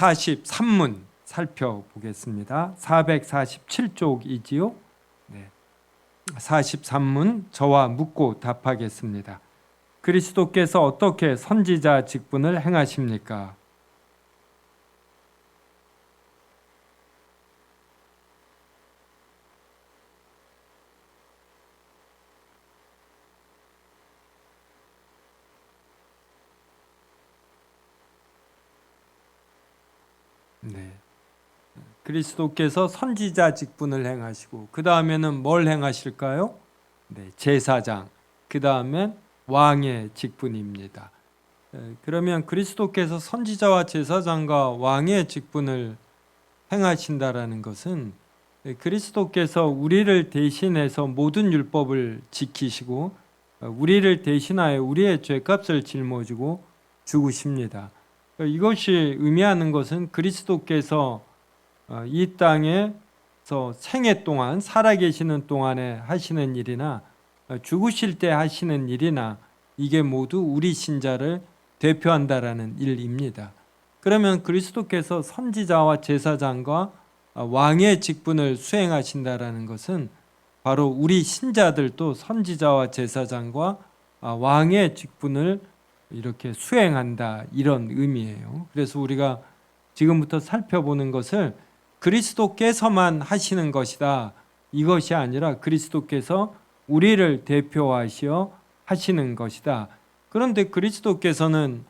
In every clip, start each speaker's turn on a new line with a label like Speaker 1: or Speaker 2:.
Speaker 1: 443문 살펴보겠습니다. 447쪽이지요. 43문 저와 묻고 답하겠습니다. 그리스도께서 어떻게 선지자 직분을 행하십니까? 그리스도께서 선지자 직분을 행하시고 그 다음에는 뭘 행하실까요? 제사장, 그 다음엔 왕의 직분입니다. 그러면 그리스도께서 선지자와 제사장과 왕의 직분을 행하신다라는 것은 그리스도께서 우리를 대신해서 모든 율법을 지키시고 우리를 대신하여 우리의 죄값을 짊어지고 죽으십니다. 이것이 의미하는 것은 그리스도께서 이 땅에서 생애 동안 살아계시는 동안에 하시는 일이나 죽으실 때 하시는 일이나 이게 모두 우리 신자를 대표한다라는 일입니다. 그러면 그리스도께서 선지자와 제사장과 왕의 직분을 수행하신다라는 것은 바로 우리 신자들도 선지자와 제사장과 왕의 직분을 이렇게 수행한다, 이런 의미예요. 그래서 우리가 지금부터 살펴보는 것을 그리스도께서만 하시는 것이다, 이것이 아니라 그리스도께서 우리를 대표하시어 하시는 것이다. 그런데 그리스도께서는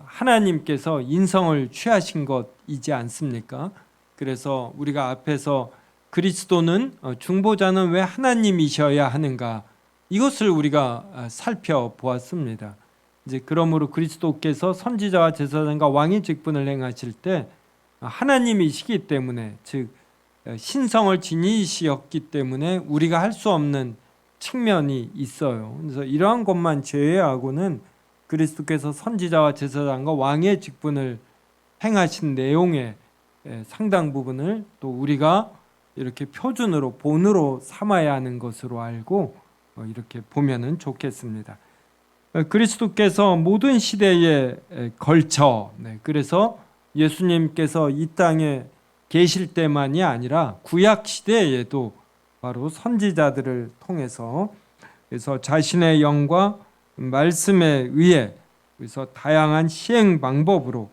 Speaker 1: 하나님께서 인성을 취하신 것이지 않습니까? 그래서 우리가 앞에서 그리스도는 중보자는 왜 하나님이셔야 하는가, 이것을 우리가 살펴보았습니다. 이제 그러므로 그리스도께서 선지자와 제사장과 왕의 직분을 행하실 때 하나님이시기 때문에, 즉 신성을 지니셨기 때문에 우리가 할 수 없는 측면이 있어요. 그래서 이러한 것만 제외하고는 그리스도께서 선지자와 제사장과 왕의 직분을 행하신 내용의 상당 부분을 또 우리가 이렇게 표준으로 본으로 삼아야 하는 것으로 알고 이렇게 보면은 좋겠습니다. 그리스도께서 모든 시대에 걸쳐, 그래서 예수님께서 이 땅에 계실 때만이 아니라 구약 시대에도 바로 선지자들을 통해서, 그래서 자신의 영과 말씀에 의해 그래서 다양한 시행 방법으로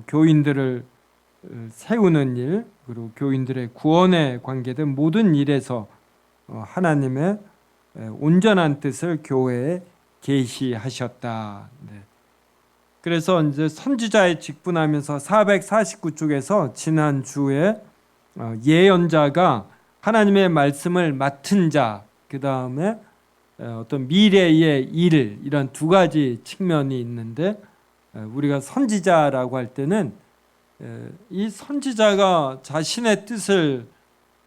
Speaker 1: 교인들을 세우는 일, 그리고 교인들의 구원에 관계된 모든 일에서 하나님의 온전한 뜻을 교회에 계시하셨다. 그래서 이제 선지자에 직분하면서 449쪽에서 지난 주에 예언자가 하나님의 말씀을 맡은 자, 그 다음에 어떤 미래의 일, 이런 두 가지 측면이 있는데, 우리가 선지자라고 할 때는 이 선지자가 자신의 뜻을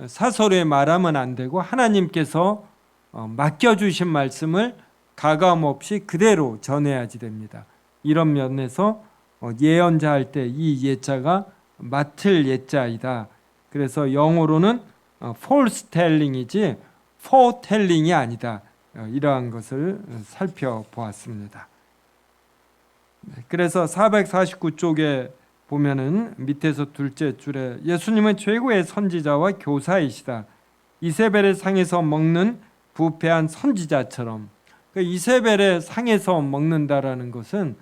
Speaker 1: 사설에 말하면 안 되고 하나님께서 맡겨주신 말씀을 가감없이 그대로 전해야지 됩니다. 이런 면에서 예언자 할 때 이 예자가 맡을 예자이다. 그래서 영어로는 false telling이지 foretelling이 아니다. 이러한 것을 살펴보았습니다. 그래서 449쪽에 보면은 밑에서 둘째 줄에 예수님은 최고의 선지자와 교사이시다. 이세벨의 상에서 먹는 부패한 선지자처럼. 이세벨의 상에서 먹는다라는 것은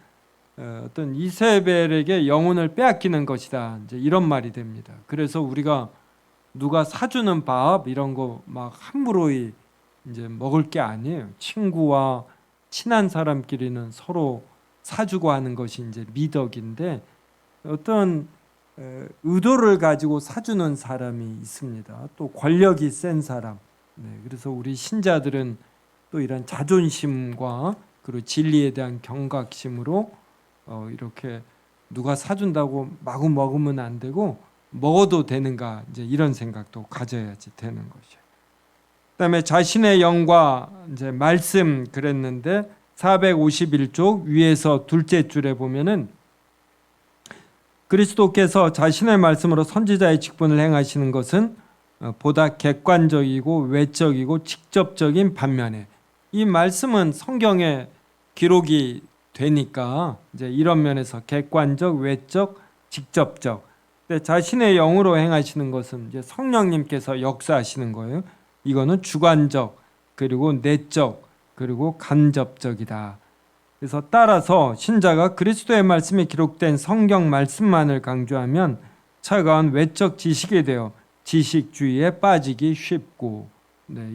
Speaker 1: 어떤 이세벨에게 영혼을 빼앗기는 것이다, 이제 이런 말이 됩니다. 그래서 우리가 누가 사주는 밥 이런 거 막 함부로 이제 먹을 게 아니에요. 친구와 친한 사람끼리는 서로 사주고 하는 것이 이제 미덕인데, 어떤 의도를 가지고 사주는 사람이 있습니다. 또 권력이 센 사람. 그래서 우리 신자들은 또 이런 자존심과 그리고 진리에 대한 경각심으로 이렇게 누가 사준다고 마구 먹으면 안 되고, 먹어도 되는가, 이제 이런 생각도 가져야지 되는 것이에요. 그다음에 자신의 영과 이제 말씀 그랬는데 451쪽 위에서 둘째 줄에 보면은 그리스도께서 자신의 말씀으로 선지자의 직분을 행하시는 것은 보다 객관적이고 외적이고 직접적인 반면에, 이 말씀은 성경에 기록이 되니까 이제 이런 면에서 객관적, 외적, 직접적. 근데 자신의 영으로 행하시는 것은 이제 성령님께서 역사하시는 거예요. 이거는 주관적, 그리고 내적, 그리고 간접적이다. 그래서 따라서 신자가 그리스도의 말씀이 기록된 성경 말씀만을 강조하면 차가운 외적 지식에 대해 지식주의에 빠지기 쉽고,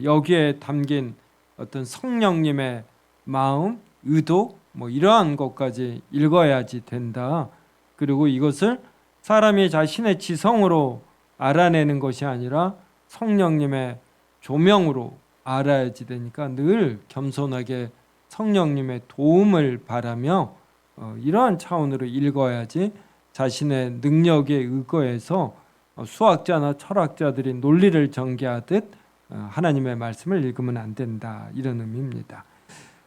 Speaker 1: 여기에 담긴 어떤 성령님의 마음, 의도 이러한 것까지 읽어야지 된다. 그리고 이것을 사람이 자신의 지성으로 알아내는 것이 아니라 성령님의 조명으로 알아야지 되니까 늘 겸손하게 성령님의 도움을 바라며 이러한 차원으로 읽어야지 자신의 능력에 의거해서 수학자나 철학자들이 논리를 전개하듯 하나님의 말씀을 읽으면 안 된다, 이런 의미입니다.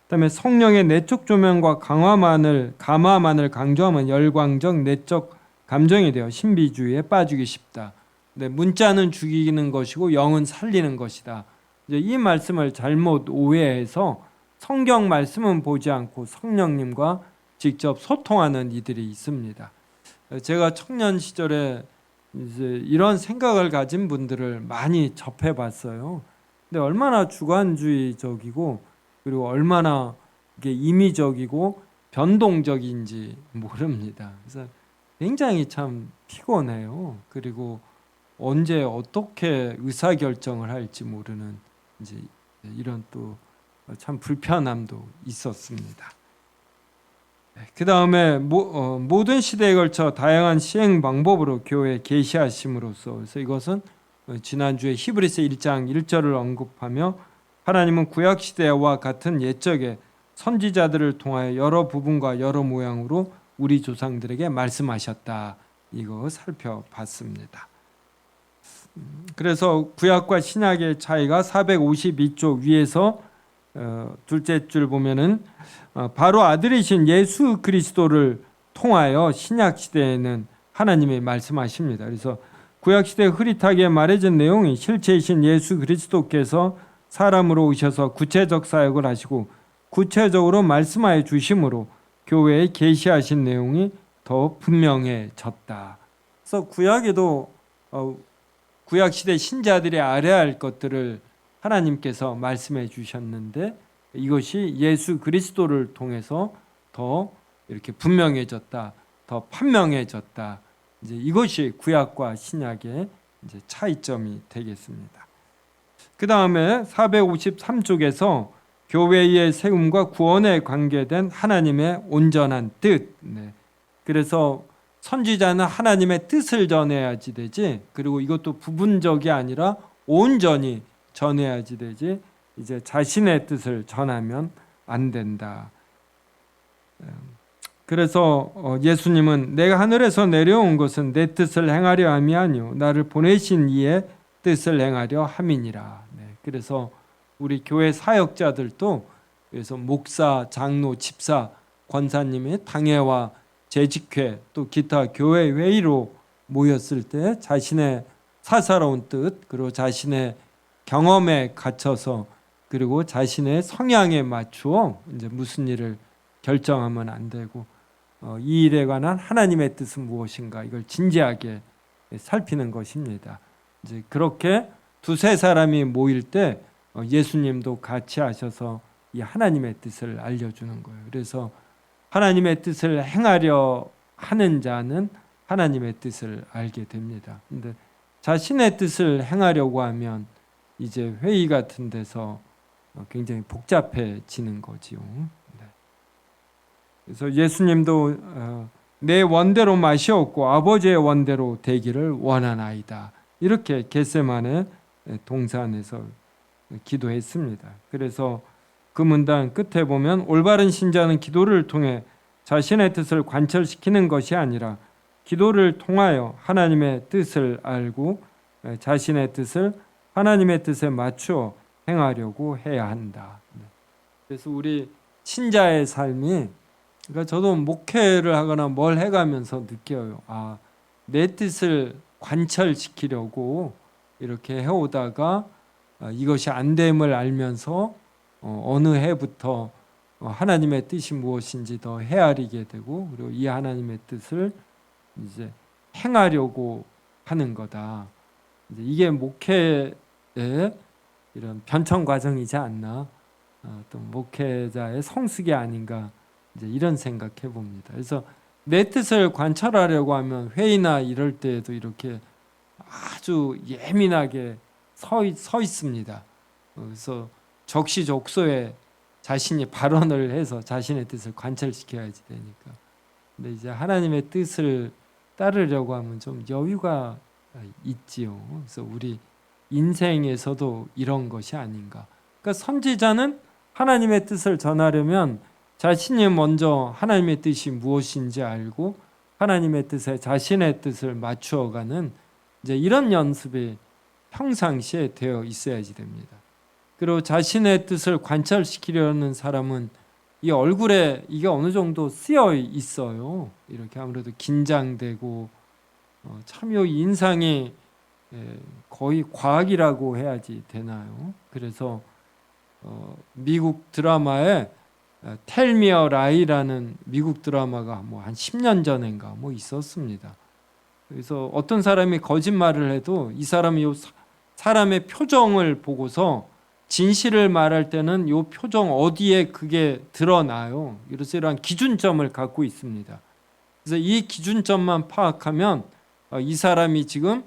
Speaker 1: 그다음에 성령의 내적 조명과 감화만을 강조하면 열광적 내적 감정이 되어 신비주의에 빠지기 쉽다. 문자는 죽이는 것이고 영은 살리는 것이다. 이제 이 말씀을 잘못 오해해서 성경 말씀은 보지 않고 성령님과 직접 소통하는 이들이 있습니다. 제가 청년 시절에 이제 이런 생각을 가진 분들을 많이 접해봤어요. 근데 얼마나 주관주의적이고 그리고 얼마나 이게 임의적이고 변동적인지 모릅니다. 그래서 굉장히 참 피곤해요. 그리고 언제 어떻게 의사결정을 할지 모르는 이제 이런 또 참 불편함도 있었습니다. 그 다음에 모든 시대에 걸쳐 다양한 시행 방법으로 교회에 계시하심으로써, 그래서 이것은 지난주에 히브리서 1장 1절을 언급하며 하나님은 구약 시대와 같은 옛적에 선지자들을 통하여 여러 부분과 여러 모양으로 우리 조상들에게 말씀하셨다. 이거 살펴봤습니다. 그래서 구약과 신약의 차이가 452쪽 위에서 둘째 줄 보면은 바로 아들이신 예수 그리스도를 통하여 신약 시대에는 하나님이 말씀하십니다. 그래서 구약 시대 흐릿하게 말해진 내용이 실체이신 예수 그리스도께서 사람으로 오셔서 구체적 사역을 하시고 구체적으로 말씀하여 주심으로 교회에 계시하신 내용이 더 분명해졌다. 그래서 구약에도 구약 시대 신자들이 알아야 할 것들을 하나님께서 말씀해 주셨는데 이것이 예수 그리스도를 통해서 더 이렇게 분명해졌다, 더 판명해졌다. 이제 이것이 구약과 신약의 이제 차이점이 되겠습니다. 그 다음에 453쪽에서 교회의 세움과 구원에 관계된 하나님의 온전한 뜻. 그래서 선지자는 하나님의 뜻을 전해야지 되지, 그리고 이것도 부분적이 아니라 온전히 전해야지 되지, 이제 자신의 뜻을 전하면 안 된다. 그래서 예수님은 내가 하늘에서 내려온 것은 내 뜻을 행하려 함이 아니요 나를 보내신 이의 뜻을 행하려 함이니라. 그래서 우리 교회 사역자들도, 그래서 목사, 장로, 집사, 권사님의 당회와 재직회 또 기타 교회 회의로 모였을 때 자신의 사사로운 뜻, 그리고 자신의 경험에 갇혀서, 그리고 자신의 성향에 맞추어 이제 무슨 일을 결정하면 안 되고, 이 일에 관한 하나님의 뜻은 무엇인가, 이걸 진지하게 살피는 것입니다. 이제 그렇게 두세 사람이 모일 때 예수님도 같이 하셔서 이 하나님의 뜻을 알려주는 거예요. 그래서 하나님의 뜻을 행하려 하는 자는 하나님의 뜻을 알게 됩니다. 근데 자신의 뜻을 행하려고 하면 이제 회의 같은 데서 굉장히 복잡해지는 거지요. 그래서 예수님도 내 원대로 마시옵고 아버지의 원대로 되기를 원하나이다. 이렇게 겟세마네 동산에서 기도했습니다. 그래서 그 문단 끝에 보면 올바른 신자는 기도를 통해 자신의 뜻을 관철시키는 것이 아니라 기도를 통하여 하나님의 뜻을 알고 자신의 뜻을 하나님의 뜻에 맞추어 행하려고 해야 한다. 그래서 우리 신자의 삶이, 그러니까 저도 목회를 하거나 뭘 해가면서 느껴요. 내 뜻을 관철시키려고 이렇게 해오다가 이것이 안 됨을 알면서 어느 해부터 하나님의 뜻이 무엇인지 더 헤아리게 되고, 그리고 이 하나님의 뜻을 이제 행하려고 하는 거다. 이제 이게 목회의 이런 변천 과정이지 않나, 또 목회자의 성숙이 아닌가, 이제 이런 생각해 봅니다. 그래서 내 뜻을 관찰하려고 하면 회의나 이럴 때에도 이렇게 아주 예민하게 서 있습니다. 그래서 적시적소에 자신이 발언을 해서 자신의 뜻을 관철시켜야지 되니까. 근데 이제 하나님의 뜻을 따르려고 하면 좀 여유가 있지요. 그래서 우리 인생에서도 이런 것이 아닌가. 그러니까 선지자는 하나님의 뜻을 전하려면 자신이 먼저 하나님의 뜻이 무엇인지 알고 하나님의 뜻에 자신의 뜻을 맞추어가는 이제 이런 연습이 평상시에 되어 있어야지 됩니다. 그리고 자신의 뜻을 관철시키려는 사람은 이 얼굴에 이게 어느 정도 쓰여 있어요. 이렇게 아무래도 긴장되고 참 이 인상이 거의 과학이라고 해야지 되나요? 그래서 미국 드라마에 Tell Me a Lie라는 미국 드라마가 뭐 한 10년 전인가 뭐 있었습니다. 그래서 어떤 사람이 거짓말을 해도 이 사람이 요 사람의 표정을 보고서 진실을 말할 때는 요 표정 어디에 그게 드러나요. 그래서 이러한 기준점을 갖고 있습니다. 그래서 이 기준점만 파악하면 이 사람이 지금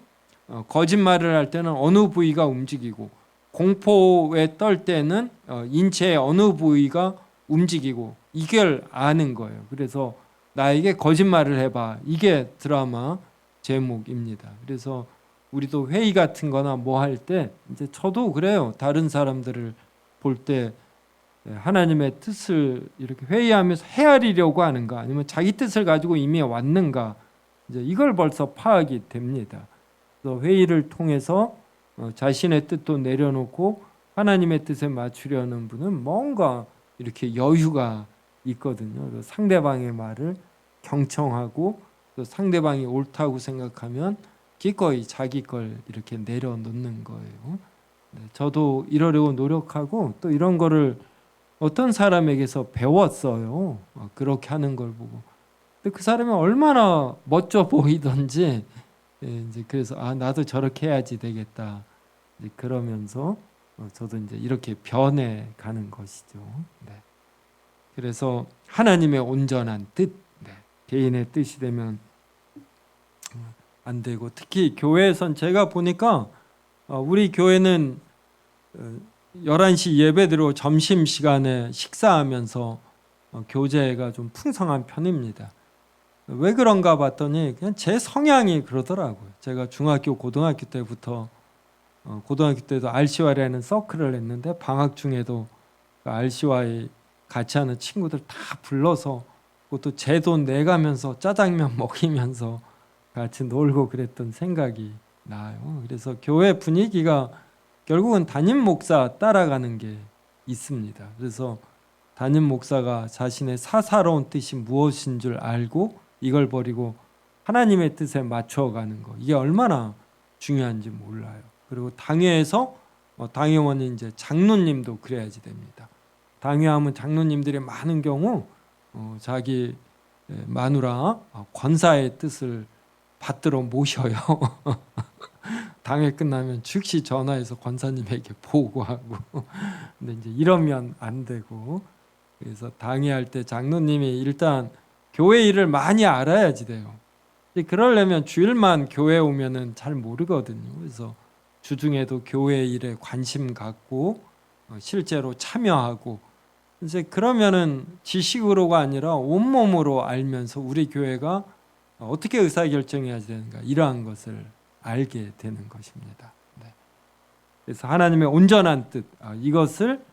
Speaker 1: 거짓말을 할 때는 어느 부위가 움직이고 공포에 떨 때는 인체의 어느 부위가 움직이고 이걸 아는 거예요. 그래서 나에게 거짓말을 해봐. 이게 드라마 제목입니다. 그래서 우리도 회의 같은 거나 뭐 할 때 이제 저도 그래요. 다른 사람들을 볼 때 하나님의 뜻을 이렇게 회의하면서 헤아리려고 하는가 아니면 자기 뜻을 가지고 이미 왔는가 이제 이걸 벌써 파악이 됩니다. 그래서 회의를 통해서 자신의 뜻도 내려놓고 하나님의 뜻에 맞추려는 분은 뭔가 이렇게 여유가 있거든요. 상대방의 말을 경청하고 또 상대방이 옳다고 생각하면 기꺼이 자기 걸 이렇게 내려놓는 거예요. 저도 이러려고 노력하고 또 이런 거를 어떤 사람에게서 배웠어요. 그렇게 하는 걸 보고. 근데 그 사람이 얼마나 멋져 보이던지 이제 그래서 나도 저렇게 해야지 되겠다. 이제 그러면서 저도 이제 이렇게 변해 가는 것이죠. 네. 그래서 하나님의 온전한 뜻, 개인의 뜻이 되면 안 되고 특히 교회에선 제가 보니까 우리 교회는 11시 예배드리고 점심시간에 식사하면서 교제가 좀 풍성한 편입니다. 왜 그런가 봤더니 그냥 제 성향이 그러더라고요. 제가 중학교, 고등학교 때부터 고등학교 때도 RC와라는 서클을 했는데 방학 중에도 RC와에 같이 하는 친구들 다 불러서 그것도 제 돈 내가면서 짜장면 먹이면서 같이 놀고 그랬던 생각이 나요. 그래서 교회 분위기가 결국은 담임 목사 따라가는 게 있습니다. 그래서 담임 목사가 자신의 사사로운 뜻이 무엇인 줄 알고 이걸 버리고 하나님의 뜻에 맞춰가는 거 이게 얼마나 중요한지 몰라요. 그리고 당회에서 당회원이 이제 장로님도 그래야지 됩니다. 당회하면 장로님들이 많은 경우 자기 마누라 권사의 뜻을 받들어 모셔요. 당회 끝나면 즉시 전화해서 권사님에게 보고하고. 근데 이제 이러면 안 되고 그래서 당회할 때 장로님이 일단 교회 일을 많이 알아야지 돼요. 그러려면 주일만 교회 오면은 잘 모르거든요. 그래서 주중에도 교회 일에 관심 갖고 실제로 참여하고 이제 그러면은 지식으로가 아니라 온몸으로 알면서 우리 교회가 어떻게 의사결정해야 되는가 이러한 것을 알게 되는 것입니다. 그래서 하나님의 온전한 뜻 이것을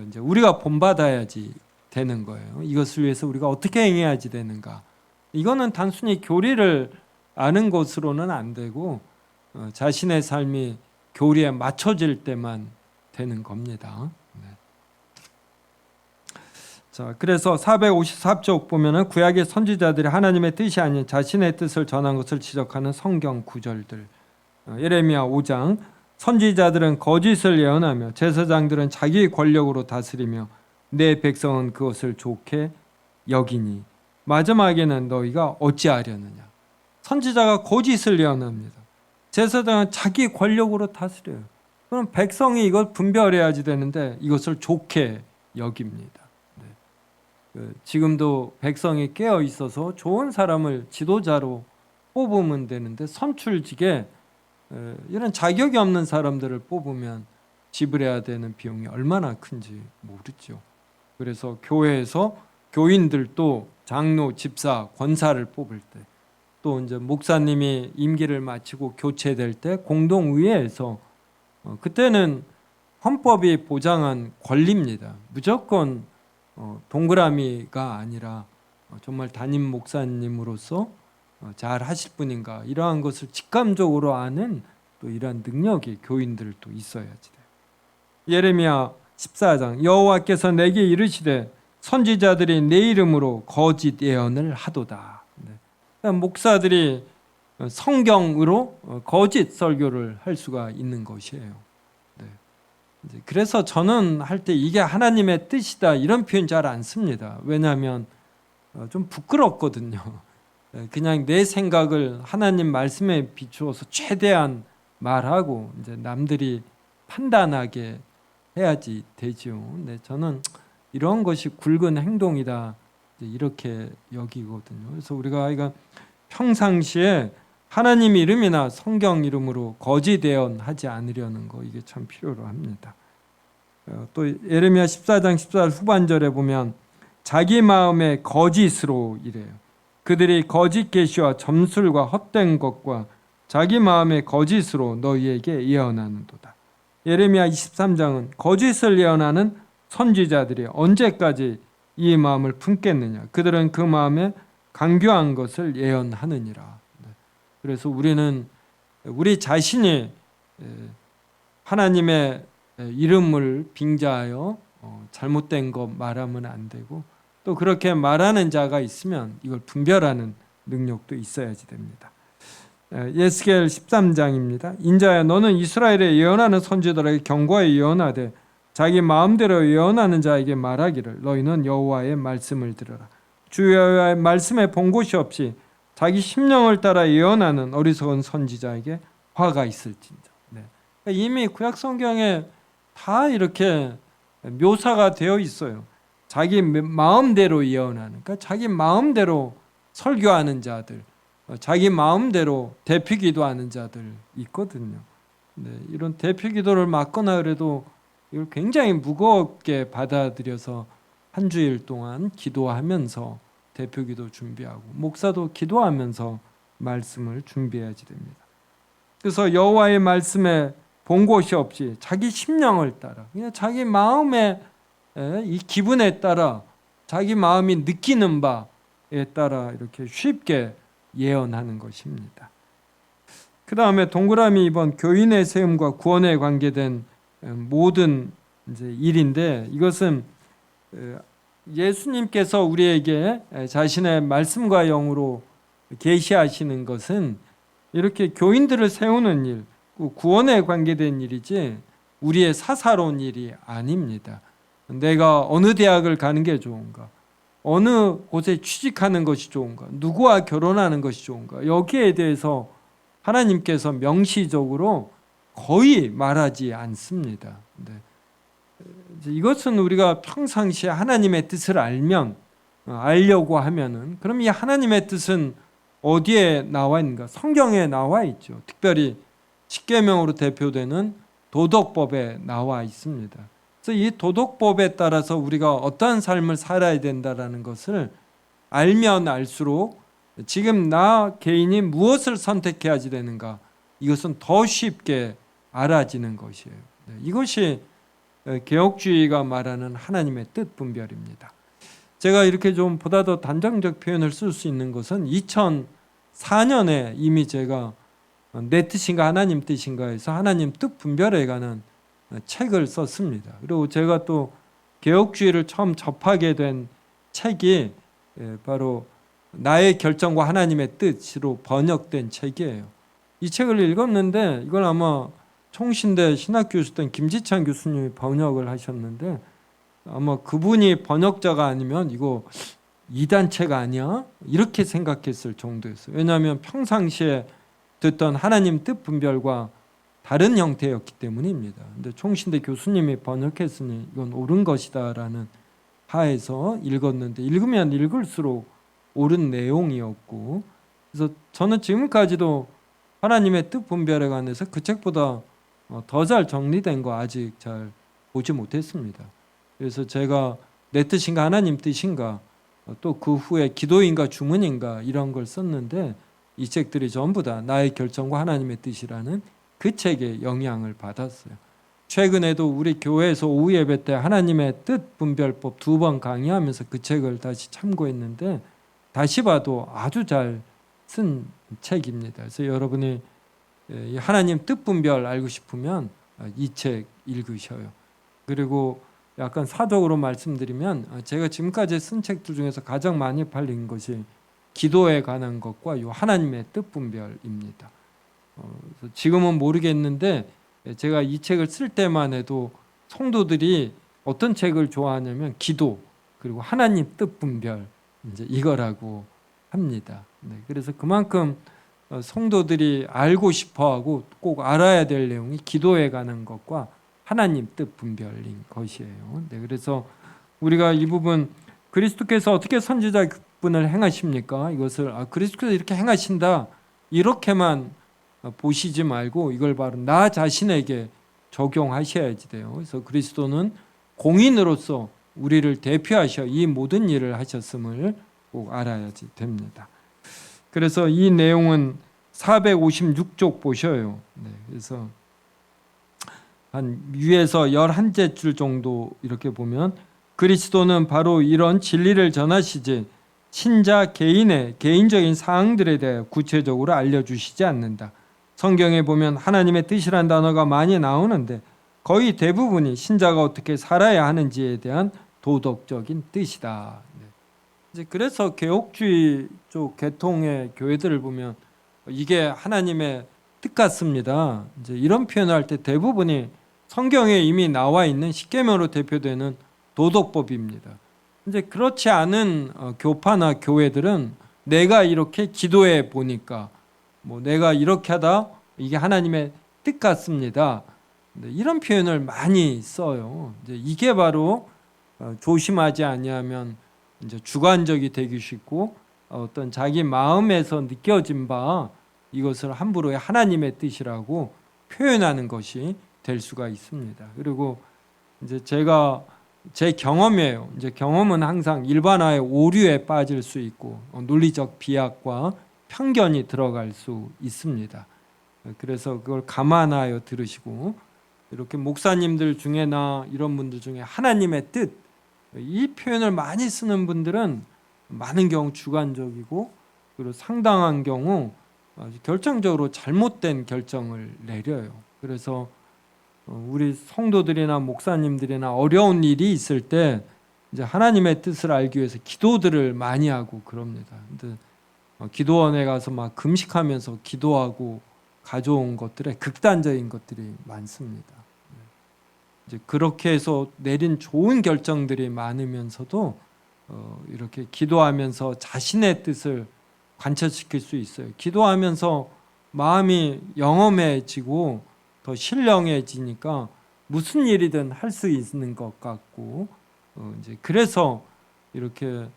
Speaker 1: 이제 우리가 본받아야지 되는 거예요. 이것을 위해서 우리가 어떻게 행해야지 되는가. 이거는 단순히 교리를 아는 것으로는 안 되고 자신의 삶이 교리에 맞춰질 때만 되는 겁니다. 자, 그래서 454쪽 보면은 구약의 선지자들이 하나님의 뜻이 아닌 자신의 뜻을 전한 것을 지적하는 성경 구절들. 예레미야 5장 선지자들은 거짓을 예언하며 제사장들은 자기 권력으로 다스리며 내 백성은 그것을 좋게 여기니 마지막에는 너희가 어찌하려느냐. 선지자가 거짓을 예언합니다. 제사장은 자기 권력으로 다스려요. 그럼 백성이 이걸 분별해야지 되는데 이것을 좋게 여깁니다. 지금도 백성이 깨어 있어서 좋은 사람을 지도자로 뽑으면 되는데 선출직에 이런 자격이 없는 사람들을 뽑으면 지불해야 되는 비용이 얼마나 큰지 모르죠. 그래서 교회에서 교인들도 장로, 집사, 권사를 뽑을 때, 또 이제 목사님이 임기를 마치고 교체될 때 공동의회에서 그때는 헌법이 보장한 권리입니다. 무조건 동그라미가 아니라 정말 담임 목사님으로서 잘 하실 분인가 이러한 것을 직감적으로 아는 또 이러한 능력이 교인들도 있어야지 돼요. 예레미야 14장 여호와께서 내게 이르시되 선지자들이 내 이름으로 거짓 예언을 하도다. 그러니까 목사들이 성경으로 거짓 설교를 할 수가 있는 것이에요. 그래서 저는 할 때 이게 하나님의 뜻이다 이런 표현 잘 안 씁니다. 왜냐하면 좀 부끄럽거든요. 그냥 내 생각을 하나님 말씀에 비추어서 최대한 말하고 이제 남들이 판단하게 해야지 되죠. 근데 저는 이런 것이 굵은 행동이다 이렇게 여기거든요. 그래서 우리가 이거 평상시에 하나님 이름이나 성경 이름으로 거짓 예언하지 않으려는 거 이게 참 필요로 합니다. 또 예레미야 14장 14절 후반절에 보면 자기 마음의 거짓으로 이래요. 그들이 거짓 계시와 점술과 헛된 것과 자기 마음의 거짓으로 너희에게 예언하는도다. 예레미야 23장은 거짓을 예언하는 선지자들이 언제까지 이 마음을 품겠느냐. 그들은 그 마음에 강교한 것을 예언하느니라. 그래서 우리는 우리 자신이 하나님의 이름을 빙자하여 잘못된 것 말하면 안 되고 또 그렇게 말하는 자가 있으면 이걸 분별하는 능력도 있어야지 됩니다. 예스겔 13장입니다. 인자야 너는 이스라엘에 예언하는 선지자들에게 경고하여 예언하되 자기 마음대로 예언하는 자에게 말하기를 너희는 여호와의 말씀을 들으라. 주 여호와의 말씀에 본 곳이 없이 자기 심령을 따라 예언하는 어리석은 선지자에게 화가 있을진저. 이미 구약 성경에 다 이렇게 묘사가 되어 있어요. 자기 마음대로 예언하는, 그러니까 자기 마음대로 설교하는 자들, 자기 마음대로 대피 기도하는 자들 있거든요. 이런 대피 기도를 맡거나 그래도 이걸 굉장히 무겁게 받아들여서 한 주일 동안 기도하면서 대표 기도 준비하고 목사도 기도하면서 말씀을 준비해야지 됩니다. 그래서 여호와의 말씀에 본 곳이 없이 자기 심령을 따라 그냥 자기 마음의 이 기분에 따라 자기 마음이 느끼는 바에 따라 이렇게 쉽게 예언하는 것입니다. 그 다음에 동그라미 2번 교인의 세움과 구원에 관계된 모든 이제 일인데 이것은 예수님께서 우리에게 자신의 말씀과 영으로 계시하시는 것은 이렇게 교인들을 세우는 일, 구원에 관계된 일이지 우리의 사사로운 일이 아닙니다. 내가 어느 대학을 가는 게 좋은가? 어느 곳에 취직하는 것이 좋은가? 누구와 결혼하는 것이 좋은가? 여기에 대해서 하나님께서 명시적으로 거의 말하지 않습니다. 이것은 우리가 평상시에 하나님의 뜻을 알려고 하면은 그럼 이 하나님의 뜻은 어디에 나와 있는가? 성경에 나와 있죠. 특별히 십계명으로 대표되는 도덕법에 나와 있습니다. 그래서 이 도덕법에 따라서 우리가 어떠한 삶을 살아야 된다라는 것을 알면 알수록 지금 나 개인이 무엇을 선택해야 되는가 이것은 더 쉽게 알아지는 것이에요. 이것이 개혁주의가 말하는 하나님의 뜻 분별입니다. 제가 이렇게 좀 보다 더 단정적 표현을 쓸 수 있는 것은 2004년에 이미 제가 내 뜻인가 하나님 뜻인가 해서 하나님 뜻 분별에 관한 책을 썼습니다. 그리고 제가 또 개혁주의를 처음 접하게 된 책이 바로 나의 결정과 하나님의 뜻으로 번역된 책이에요. 이 책을 읽었는데 이걸 아마 총신대 신학교수였던 김지찬 교수님이 번역을 하셨는데 아마 그분이 번역자가 아니면 이거 이단체가 아니야? 이렇게 생각했을 정도였어요. 왜냐하면 평상시에 듣던 하나님 뜻 분별과 다른 형태였기 때문입니다. 근데 총신대 교수님이 번역했으니 이건 옳은 것이다라는 하에서 읽었는데 읽으면 읽을수록 옳은 내용이었고, 그래서 저는 지금까지도 하나님의 뜻 분별에 관해서 그 책보다 더 잘 정리된 거 아직 잘 보지 못했습니다. 그래서 제가 내 뜻인가 하나님 뜻인가 또 그 후에 기도인가 주문인가 이런 걸 썼는데, 이 책들이 전부 다 나의 결정과 하나님의 뜻이라는 그 책에 영향을 받았어요. 최근에도 우리 교회에서 오후 예배 때 하나님의 뜻 분별법 2번 강의하면서 그 책을 다시 참고했는데 다시 봐도 아주 잘 쓴 책입니다. 그래서 여러분이 하나님 뜻 분별 알고 싶으면 이 책 읽으셔요. 그리고 약간 사적으로 말씀드리면 제가 지금까지 쓴 책들 중에서 가장 많이 팔린 것이 기도에 관한 것과 이 하나님의 뜻 분별입니다. 지금은 모르겠는데 제가 이 책을 쓸 때만 해도 성도들이 어떤 책을 좋아하냐면 기도 그리고 하나님 뜻 분별 이제 이거라고 합니다. 네, 그래서 그만큼 성도들이 알고 싶어하고 꼭 알아야 될 내용이 기도에 관한 것과 하나님 뜻 분별인 것이에요. 네, 그래서 우리가 이 부분 그리스도께서 어떻게 선지자분을 행하십니까? 이것을 그리스도께서 이렇게 행하신다 이렇게만 보시지 말고 이걸 바로 나 자신에게 적용하셔야지 돼요. 그래서 그리스도는 공인으로서 우리를 대표하셔 이 모든 일을 하셨음을 꼭 알아야지 됩니다. 그래서 이 내용은 456쪽 보셔요. 네, 그래서 한 위에서 11줄 정도 이렇게 보면 그리스도는 바로 이런 진리를 전하시지 신자 개인의 개인적인 사항들에 대해 구체적으로 알려주시지 않는다. 성경에 보면 하나님의 뜻이란 단어가 많이 나오는데 거의 대부분이 신자가 어떻게 살아야 하는지에 대한 도덕적인 뜻이다. 이제 그래서 개혁주의 쪽 계통의 교회들을 보면 이게 하나님의 뜻 같습니다. 이제 이런 표현을 할 때 대부분이 성경에 이미 나와 있는 십계명으로 대표되는 도덕법입니다. 이제 그렇지 않은 교파나 교회들은 내가 이렇게 기도해 보니까 내가 이렇게 하다 이게 하나님의 뜻 같습니다. 이런 표현을 많이 써요. 이제 이게 바로 조심하지 아니하면 이제 주관적이 되기 쉽고 어떤 자기 마음에서 느껴진 바 이것을 함부로 하나님의 뜻이라고 표현하는 것이 될 수가 있습니다. 그리고 이제 제가 제 경험이에요. 이제 경험은 항상 일반화의 오류에 빠질 수 있고 논리적 비약과 편견이 들어갈 수 있습니다. 그래서 그걸 감안하여 들으시고 이렇게 목사님들 중에나 이런 분들 중에 하나님의 뜻 이 표현을 많이 쓰는 분들은 많은 경우 주관적이고 그리고 상당한 경우 결정적으로 잘못된 결정을 내려요. 그래서 우리 성도들이나 목사님들이나 어려운 일이 있을 때 이제 하나님의 뜻을 알기 위해서 기도들을 많이 하고 그럽니다. 근데 기도원에 가서 막 금식하면서 기도하고 가져온 것들에 극단적인 것들이 많습니다. 이제 그렇게 해서 내린 좋은 결정들이 많으면서도 이렇게 기도하면서 자신의 뜻을 관철시킬 수 있어요. 기도하면서 마음이 영험해지고 더 신령해지니까 무슨 일이든 할 수 있는 것 같고 이제 그래서 이렇게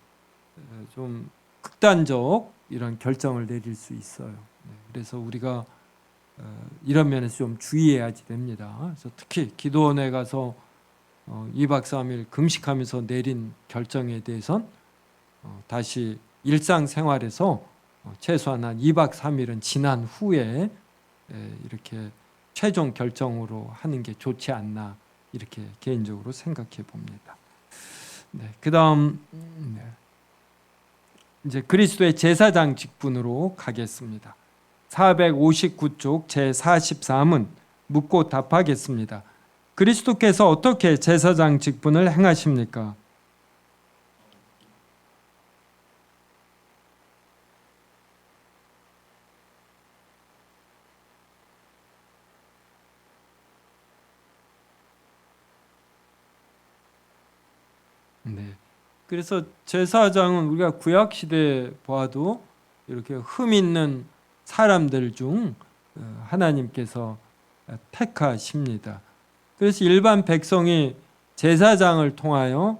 Speaker 1: 좀 극단적 이런 결정을 내릴 수 있어요. 그래서 우리가 이런 면에서 좀 주의해야지 됩니다. 그래서 특히 기도원에 가서 2박 3일 금식하면서 내린 결정에 대해선 다시 일상생활에서 최소한 한 2박 3일은 지난 후에 이렇게 최종 결정으로 하는 게 좋지 않나 이렇게 개인적으로 생각해 봅니다. 네, 그다음 이제 그리스도의 제사장 직분으로 가겠습니다. 459쪽 제43은 묻고 답하겠습니다. 그리스도께서 어떻게 제사장 직분을 행하십니까? 네. 그래서 제사장은 우리가 구약 시대에 보아도 이렇게 흠 있는 사람들 중 하나님께서 택하십니다. 그래서 일반 백성이 제사장을 통하여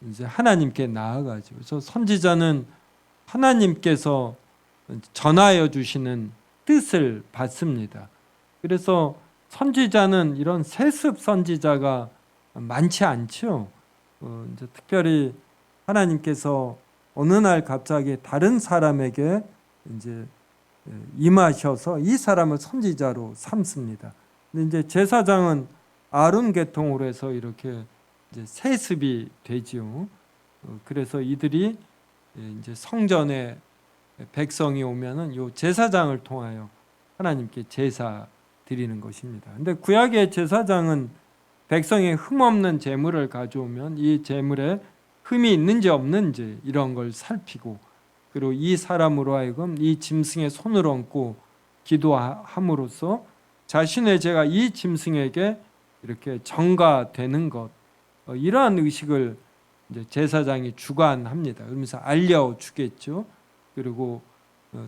Speaker 1: 이제 하나님께 나아가죠. 그래서 선지자는 하나님께서 전하여 주시는 뜻을 받습니다. 그래서 선지자는 이런 세습 선지자가 많지 않죠. 이제 특별히 하나님께서 어느 날 갑자기 다른 사람에게 이제 임하셔서 이 사람을 선지자로 삼습니다. 근데 이제 제사장은 아론 계통으로 해서 이렇게 이제 세습이 되지요. 그래서 이들이 이제 성전에 백성이 오면은 요 제사장을 통하여 하나님께 제사 드리는 것입니다. 근데 구약의 제사장은 백성이 흠없는 제물을 가져오면 이 제물에 흠이 있는지 없는지 이런 걸 살피고, 그리고 이 사람으로 하여금 이 짐승의 손을 얹고 기도함으로써 자신의 죄가 이 짐승에게 이렇게 전가되는 것, 이러한 의식을 이제 제사장이 주관합니다. 그러면서 알려주겠죠. 그리고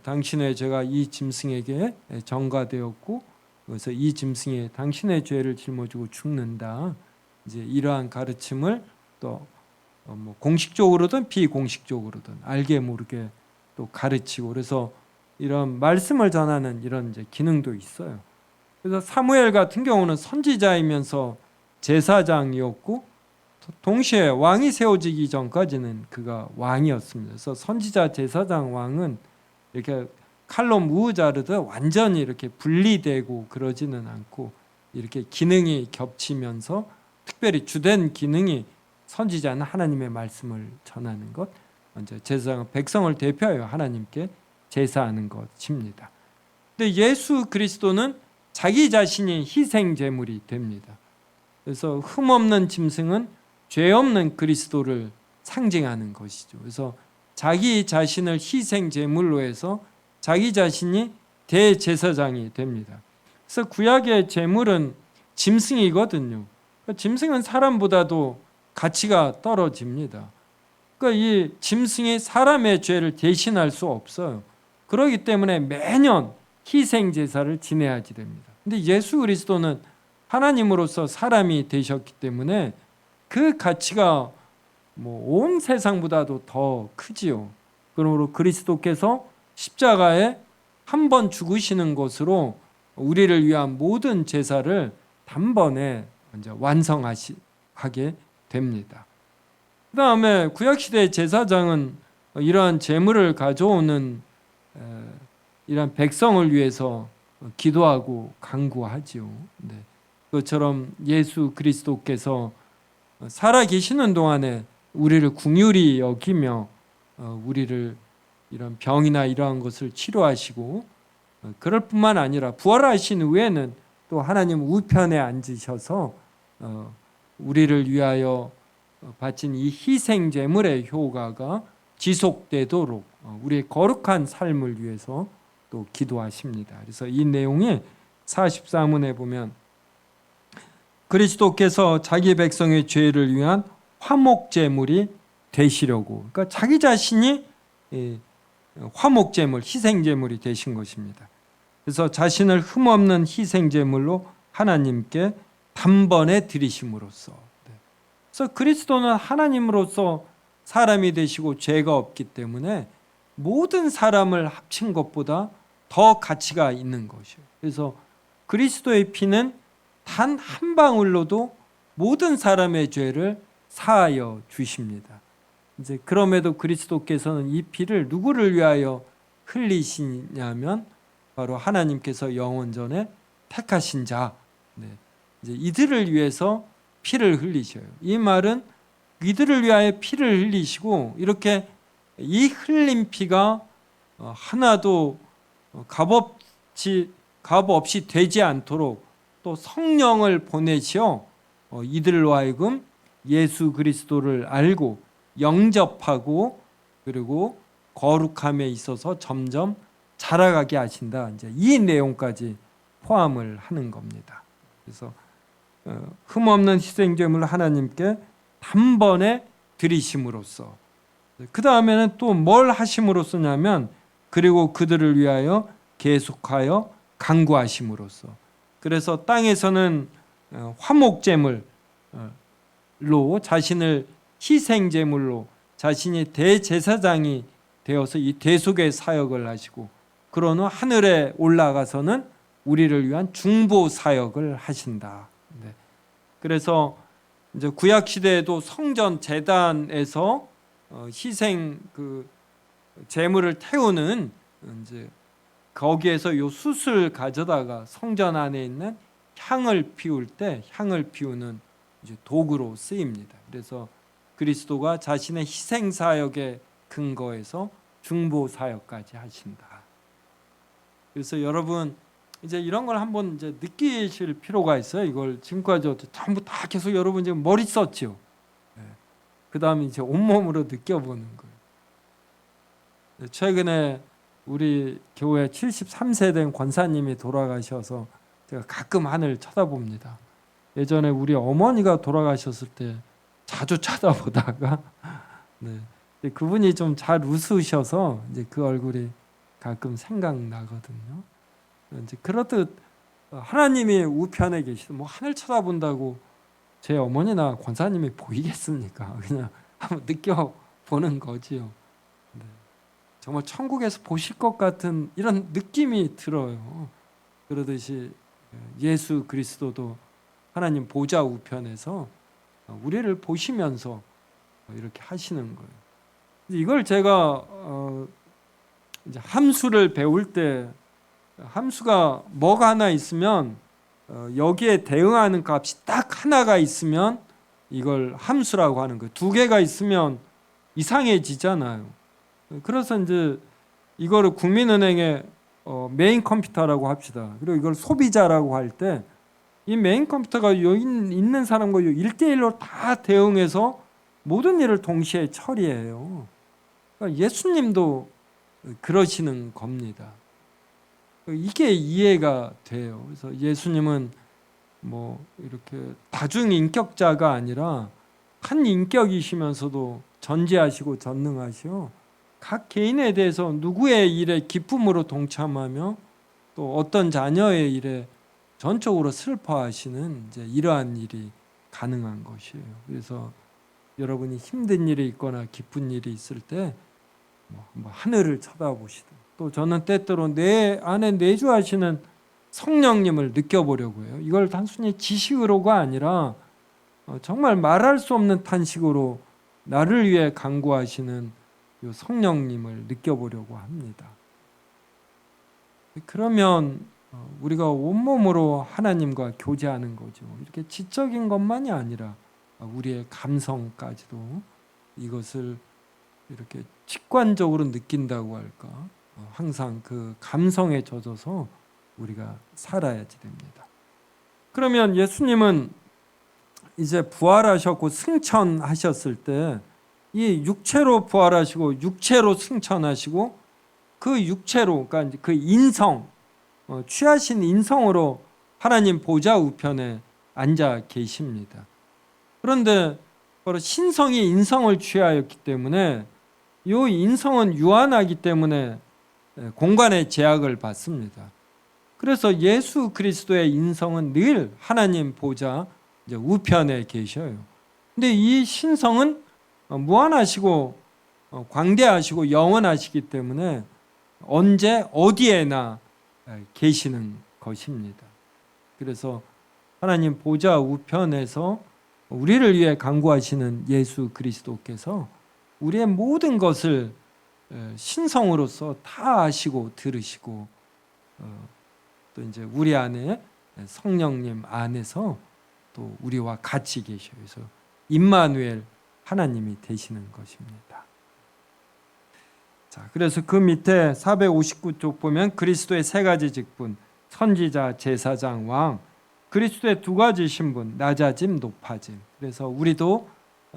Speaker 1: 당신의 죄가 이 짐승에게 전가되었고, 그래서 이 짐승이 당신의 죄를 짊어지고 죽는다. 이제 이러한 가르침을 또 뭐 공식적으로든 비공식적으로든 알게 모르게 또 가르치고, 그래서 이런 말씀을 전하는 이런 이제 기능도 있어요. 그래서 사무엘 같은 경우는 선지자이면서 제사장이었고, 동시에 왕이 세워지기 전까지는 그가 왕이었습니다. 그래서 선지자, 제사장, 왕은 이렇게 칼로 무자르듯 완전히 이렇게 분리되고 그러지는 않고, 이렇게 기능이 겹치면서 특별히 주된 기능이 선지자는 하나님의 말씀을 전하는 것, 먼저 제사장은 백성을 대표하여 하나님께 제사하는 것입니다. 근데 예수 그리스도는 자기 자신이 희생 제물이 됩니다. 그래서 흠없는 짐승은 죄 없는 그리스도를 상징하는 것이죠. 그래서 자기 자신을 희생 제물로 해서 자기 자신이 대제사장이 됩니다. 그래서 구약의 제물은 짐승이거든요. 짐승은 사람보다도 가치가 떨어집니다. 그러니까 이 짐승이 사람의 죄를 대신할 수 없어요. 그렇기 때문에 매년 희생 제사를 지내야지 됩니다. 근데 예수 그리스도는 하나님으로서 사람이 되셨기 때문에 그 가치가 뭐 온 세상보다도 더 크지요. 그러므로 그리스도께서 십자가에 한 번 죽으시는 것으로 우리를 위한 모든 제사를 단번에 먼저 완성하게 됩니다. 그 다음에 구약시대의 제사장은 이러한 제물을 가져오는 이러한 백성을 위해서 기도하고 간구하지요. 네. 그것처럼 예수 그리스도께서 살아계시는 동안에 우리를 긍휼히 여기며 우리를 이런 병이나 이러한 것을 치료하시고, 그럴 뿐만 아니라 부활하신 후에는 또 하나님 우편에 앉으셔서 우리를 위하여 바친 이 희생 제물의 효과가 지속되도록 우리의 거룩한 삶을 위해서 또 기도하십니다. 그래서 이 내용이 44문에 보면 그리스도께서 자기 백성의 죄를 위한 화목 제물이 되시려고, 그러니까 자기 자신이 화목 제물, 희생 제물이 되신 것입니다. 그래서 자신을 흠없는 희생 제물로 하나님께 단번에 드리심으로써, 그래서 그리스도는 하나님으로서 사람이 되시고 죄가 없기 때문에 모든 사람을 합친 것보다 더 가치가 있는 것이에요. 그래서 그리스도의 피는 단 한 방울로도 모든 사람의 죄를 사하여 주십니다. 이제 그럼에도 그리스도께서는 이 피를 누구를 위하여 흘리시냐면 바로 하나님께서 영원전에 택하신 자, 이제 이들을 위해서 피를 흘리셔요. 이 말은 이들을 위하여 피를 흘리시고, 이렇게 이 흘린 피가 하나도 값 없이 되지 않도록 또 성령을 보내시어 이들로 하여금 예수 그리스도를 알고 영접하고 그리고 거룩함에 있어서 점점 자라가게 하신다. 이제 이 내용까지 포함을 하는 겁니다. 그래서 흠없는 희생제물을 하나님께 단번에 드리심으로써 그 다음에는 또 뭘 하심으로써냐면 그리고 그들을 위하여 계속하여 간구하심으로써. 그래서 땅에서는 화목제물로 자신을 희생제물로 자신이 대제사장이 되어서 이 대속의 사역을 하시고 그런 후 하늘에 올라가서는 우리를 위한 중보 사역을 하신다. 네. 그래서 이제 구약 시대에도 성전 제단에서 희생 그 제물을 태우는 이제 거기에서 요 숯을 가져다가 성전 안에 있는 향을 피울 때 향을 피우는 이제 도구로 쓰입니다. 그래서 그리스도가 자신의 희생 사역의 근거에서 중보 사역까지 하신다. 그래서 여러분 이제 이런 걸 한번 이제 느끼실 필요가 있어요. 이걸 지금까지 전부 다 계속 여러분 지금 머리 썼죠. 네. 그 다음에 이제 온몸으로 느껴보는 거예요. 네. 최근에 우리 교회 73세 된 권사님이 돌아가셔서 제가 가끔 하늘 쳐다봅니다. 예전에 우리 어머니가 돌아가셨을 때 자주 쳐다보다가 네. 그분이 좀 잘 웃으셔서 이제 그 얼굴이 가끔 생각나거든요. 이제 그렇듯 하나님이 우편에 계시고 뭐 하늘 쳐다본다고 제 어머니나 권사님이 보이겠습니까? 그냥 한번 느껴보는 거지요. 네. 정말 천국에서 보실 것 같은 이런 느낌이 들어요. 그러듯이 예수 그리스도도 하나님 보좌 우편에서 우리를 보시면서 이렇게 하시는 거예요. 이걸 제가 이제 함수를 배울 때 함수가 뭐가 하나 있으면 여기에 대응하는 값이 딱 하나가 있으면 이걸 함수라고 하는 거예요. 두 개가 있으면 이상해지잖아요. 그래서 이제 이거를 국민은행의 메인 컴퓨터라고 합시다. 그리고 이걸 소비자라고 할 때 이 메인 컴퓨터가 여기 있는 사람과 1대1로 다 대응해서 모든 일을 동시에 처리해요. 그러니까 예수님도 그러시는 겁니다. 이게 이해가 돼요. 그래서 예수님은 뭐 이렇게 다중인격자가 아니라 한 인격이시면서도 전지하시고 전능하시오. 각 개인에 대해서 누구의 일에 기쁨으로 동참하며 또 어떤 자녀의 일에 전적으로 슬퍼하시는 이제 이러한 일이 가능한 것이에요. 그래서 여러분이 힘든 일이 있거나 기쁜 일이 있을 때 뭐 하늘을 쳐다보시든 또 저는 때때로 내 안에 내주하시는 성령님을 느껴보려고 해요. 이걸 단순히 지식으로가 아니라 정말 말할 수 없는 탄식으로 나를 위해 간구하시는 이 성령님을 느껴보려고 합니다. 그러면 우리가 온몸으로 하나님과 교제하는 거죠. 이렇게 지적인 것만이 아니라 우리의 감성까지도 이것을 이렇게 직관적으로 느낀다고 할까? 항상 그 감성에 젖어서 우리가 살아야지 됩니다. 그러면 예수님은 이제 부활하셨고 승천하셨을 때 이 육체로 부활하시고 육체로 승천하시고 그 육체로 그러니까 그 인성 취하신 인성으로 하나님 보좌 우편에 앉아 계십니다. 그런데 바로 신성이 인성을 취하였기 때문에 이 인성은 유한하기 때문에 공간의 제약을 받습니다. 그래서 예수 그리스도의 인성은 늘 하나님 보좌 우편에 계셔요. 근데 이 신성은 무한하시고 광대하시고 영원하시기 때문에 언제 어디에나 계시는 것입니다. 그래서 하나님 보좌 우편에서 우리를 위해 간구하시는 예수 그리스도께서 우리의 모든 것을 신성으로서 다 아시고 들으시고 또 이제 우리 안에 성령님 안에서 또 우리와 같이 계셔요. 그래서 임마누엘 하나님이 되시는 것입니다. 자, 그래서 그 밑에 459쪽 보면 그리스도의 세 가지 직분, 선지자, 제사장, 왕, 그리스도의 두 가지 신분, 낮아짐, 높아짐. 그래서 우리도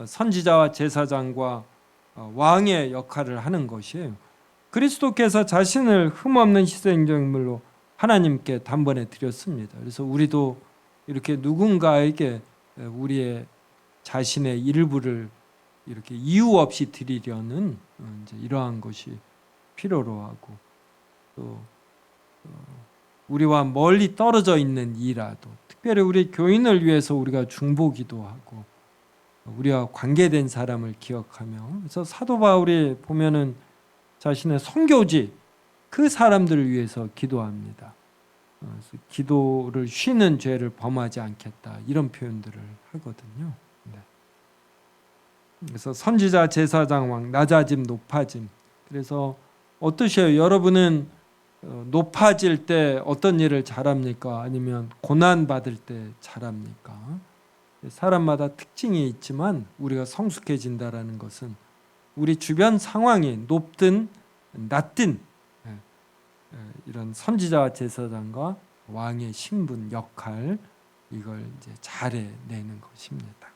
Speaker 1: 선지자와 제사장과 왕의 역할을 하는 것이에요. 그리스도께서 자신을 흠없는 희생제물로 하나님께 단번에 드렸습니다. 그래서 우리도 이렇게 누군가에게 우리의 자신의 일부를 이렇게 이유 없이 드리려는 이제 이러한 것이 필요로 하고, 또 우리와 멀리 떨어져 있는 이라도 특별히 우리 교인을 위해서 우리가 중보기도 하고 우리와 관계된 사람을 기억하며, 그래서 사도 바울이 보면은 자신의 선교지 그 사람들을 위해서 기도합니다. 그래서 기도를 쉬는 죄를 범하지 않겠다 이런 표현들을 하거든요. 네. 그래서 선지자, 제사장, 왕, 낮아짐, 높아짐. 그래서 어떠셔요? 여러분은 높아질 때 어떤 일을 잘합니까? 아니면 고난 받을 때 잘합니까? 사람마다 특징이 있지만 우리가 성숙해진다라는 것은 우리 주변 상황이 높든 낮든 이런 선지자와 제사장과 왕의 신분, 역할, 이걸 이제 잘해내는 것입니다.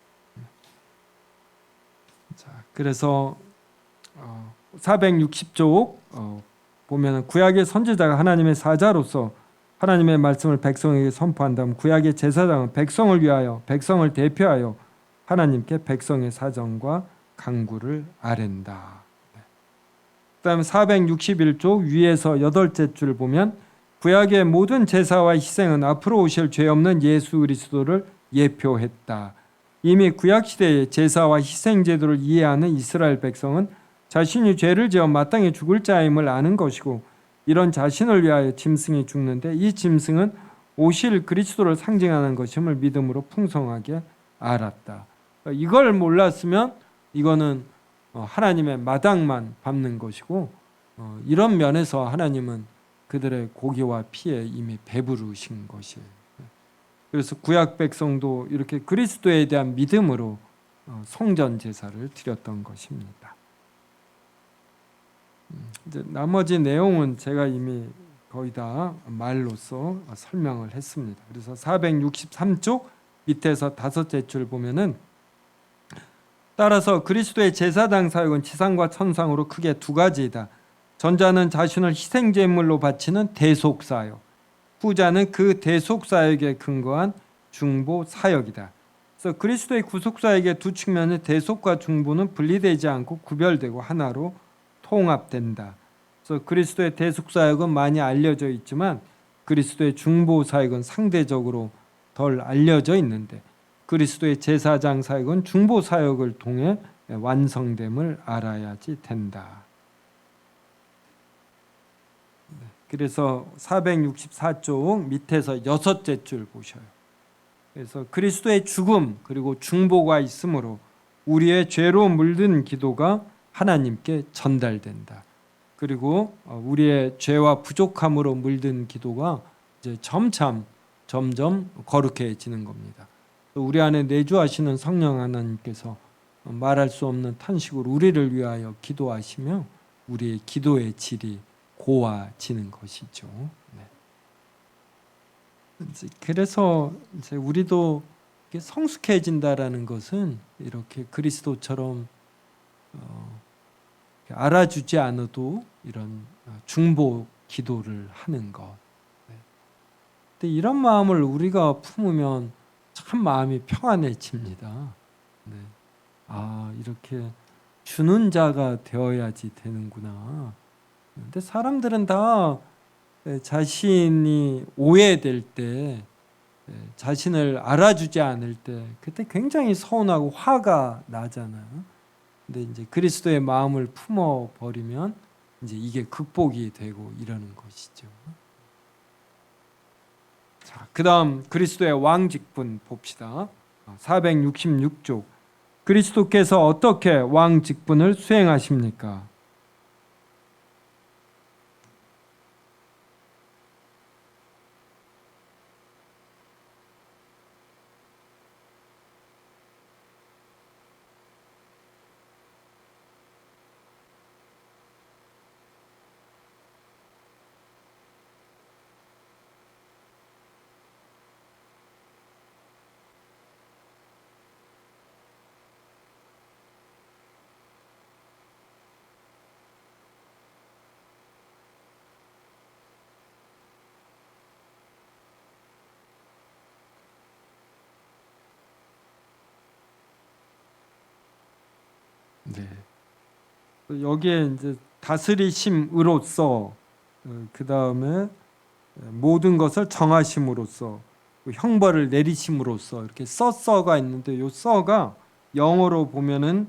Speaker 1: 자, 그래서 460쪽 보면 구약의 선지자가 하나님의 사자로서 하나님의 말씀을 백성에게 선포한다면, 구약의 제사장은 백성을 위하여, 백성을 대표하여 하나님께 백성의 사정과 간구를 아랜다. 그다음에 461쪽 위에서 8째 줄 보면, 구약의 모든 제사와 희생은 앞으로 오실 죄 없는 예수 그리스도를 예표했다. 이미 구약 시대의 제사와 희생 제도를 이해하는 이스라엘 백성은 자신이 죄를 지어 마땅히 죽을 자임을 아는 것이고, 이런 자신을 위하여 짐승이 죽는데 이 짐승은 오실 그리스도를 상징하는 것임을 믿음으로 풍성하게 알았다. 이걸 몰랐으면 이거는 하나님의 마당만 밟는 것이고, 이런 면에서 하나님은 그들의 고기와 피에 이미 배부르신 것이에요. 그래서 구약 백성도 이렇게 그리스도에 대한 믿음으로 성전 제사를 드렸던 것입니다. 이제 나머지 내용은 제가 이미 거의 다 말로써 설명을 했습니다. 그래서 463쪽 밑에서 5째 줄 보면은, 따라서 그리스도의 제사장 사역은 지상과 천상으로 크게 두 가지이다. 전자는 자신을 희생제물로 바치는 대속 사역, 후자는 그 대속 사역에 근거한 중보 사역이다. 그래서 그리스도의 구속 사역의 두 측면의 대속과 중보는 분리되지 않고 구별되고 하나로 통합된다. 그래서 그리스도의 대속 사역은 많이 알려져 있지만 그리스도의 중보 사역은 상대적으로 덜 알려져 있는데, 그리스도의 제사장 사역은 중보 사역을 통해 완성됨을 알아야지 된다. 그래서 464쪽 밑에서 6째 줄 보셔요. 그래서 그리스도의 죽음 그리고 중보가 있으므로 우리의 죄로 물든 기도가 하나님께 전달된다. 그리고 우리의 죄와 부족함으로 물든 기도가 이제 점점 거룩해지는 겁니다. 우리 안에 내주하시는 성령 하나님께서 말할 수 없는 탄식으로 우리를 위하여 기도하시며 우리의 기도의 질이 고와지는 것이죠. 네. 그래서 이제 우리도 성숙해진다라는 것은 이렇게 그리스도처럼 알아주지 않아도 이런 중보 기도를 하는 것. 근데 이런 마음을 우리가 품으면 참 마음이 평안해집니다. 네. 아, 이렇게 주는 자가 되어야지 되는구나. 근데 사람들은 다 자신이 오해될 때, 자신을 알아주지 않을 때 그때 굉장히 서운하고 화가 나잖아요. 근데 이제 그리스도의 마음을 품어 버리면 이제 이게 극복이 되고 이러는 것이죠. 자, 그다음 그리스도의 왕직분 봅시다. 466쪽. 그리스도께서 어떻게 왕직분을 수행하십니까? 네. 여기에 이제 다스리심으로써 그 다음에 모든 것을 정하심으로써 형벌을 내리심으로써 이렇게 써가 있는데 요 써가 영어로 보면은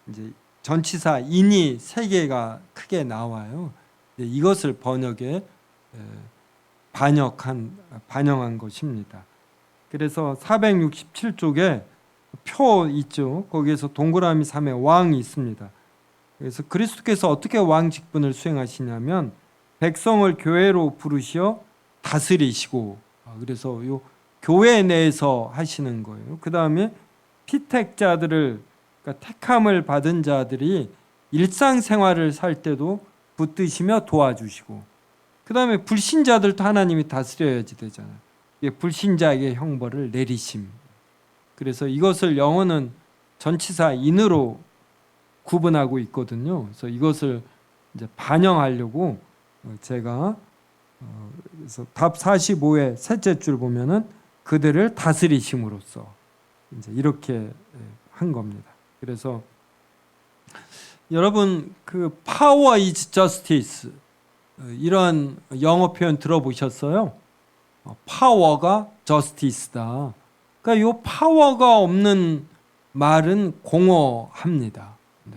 Speaker 1: 이제 전치사 인이 세 개가 크게 나와요. 이것을 번역에 반영한 것입니다. 그래서 467쪽에 표 있죠. 거기에서 동그라미 3에 왕이 있습니다. 그래서 그리스도께서 어떻게 왕 직분을 수행하시냐면 백성을 교회로 부르시어 다스리시고, 그래서 요 교회 내에서 하시는 거예요. 그 다음에 피택자들을, 그러니까 택함을 받은 자들이 일상생활을 살 때도 붙드시며 도와주시고, 그 다음에 불신자들도 하나님이 다스려야지 되잖아요. 불신자에게 형벌을 내리심. 그래서 이것을 영어는 전치사 인으로 구분하고 있거든요. 그래서 이것을 이제 반영하려고 제가 그래서 답 45의 셋째 줄 보면은 그들을 다스리심으로써 이제 이렇게 한 겁니다. 그래서 여러분 그 power is justice 이런 영어 표현 들어보셨어요? 파워가 justice다. 그러니까 이 파워가 없는 말은 공허합니다. 네.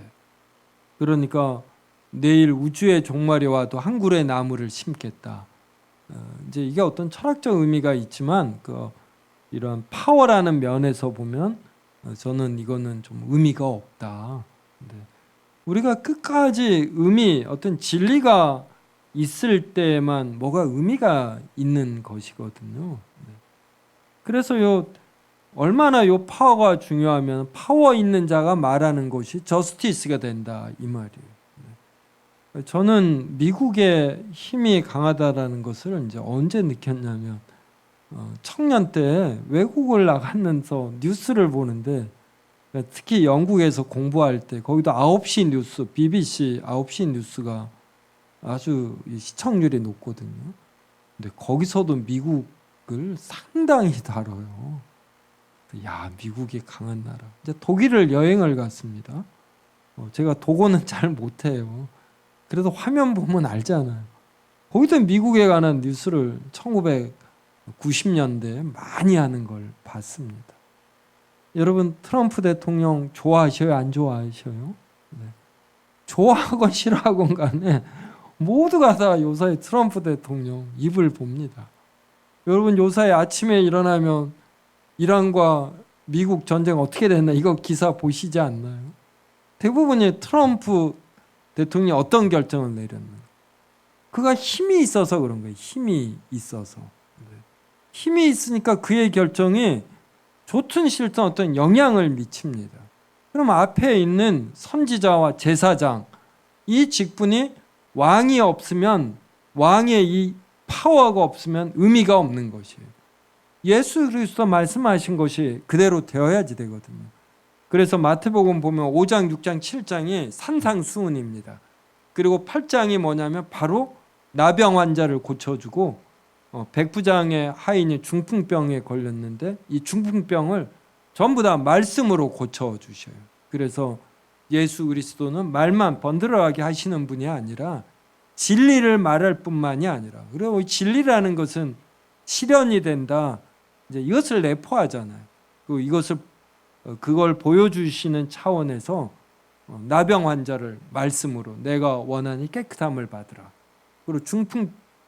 Speaker 1: 그러니까 내일 우주의 종말이 와도 한 그루의 나무를 심겠다. 이제 이게 어떤 철학적 의미가 있지만 이런 파워라는 면에서 보면 저는 이거는 좀 의미가 없다. 네. 우리가 끝까지 어떤 진리가 있을 때만 뭐가 의미가 있는 것이거든요. 네. 그래서 얼마나 파워가 중요하면 파워 있는 자가 말하는 것이 저스티스가 된다 이 말이에요. 네. 저는 미국의 힘이 강하다라는 것을 이제 언제 느꼈냐면 청년 때 외국을 나가면서 뉴스를 보는데 특히 영국에서 공부할 때 거기도 9시 뉴스, BBC 9시 뉴스가 아주 시청률이 높거든요. 근데 거기서도 미국을 상당히 다뤄요. 야, 미국이 강한 나라. 이제 독일을 여행을 갔습니다. 제가 독어는 잘 못해요. 그래도 화면 보면 알잖아요. 거기도 미국에 관한 뉴스를 1990년대에 많이 하는 걸 봤습니다. 여러분 트럼프 대통령 좋아하셔요? 안 좋아하셔요? 네. 좋아하건 싫어하건 간에 모두가 다 요사이 트럼프 대통령 입을 봅니다. 여러분 요사이 아침에 일어나면 이란과 미국 전쟁 어떻게 됐나 이거 기사 보시지 않나요? 대부분이 트럼프 대통령이 어떤 결정을 내렸나? 그가 힘이 있어서 그런 거예요. 힘이 있어서. 힘이 있으니까 그의 결정이 좋든 싫든 어떤 영향을 미칩니다. 그럼 앞에 있는 선지자와 제사장 이 직분이 왕이 없으면 왕의 이 파워가 없으면 의미가 없는 것이에요. 예수 그리스도 말씀하신 것이 그대로 되어야지 되거든요. 그래서 마태복음 보면 5장, 6장, 7장이 산상수훈입니다. 그리고 8장이 뭐냐면 바로 나병 환자를 고쳐주고 백부장의 하인이 중풍병에 걸렸는데 이 중풍병을 전부 다 말씀으로 고쳐주셔요. 그래서 예수 그리스도는 말만 번들어가게 하시는 분이 아니라 진리를 말할 뿐만이 아니라 그리고 진리라는 것은 실현이 된다. 이제 이것을 내포하잖아요. 그리고 그걸 보여주시는 차원에서 나병 환자를 말씀으로 내가 원하니 깨끗함을 받으라. 그리고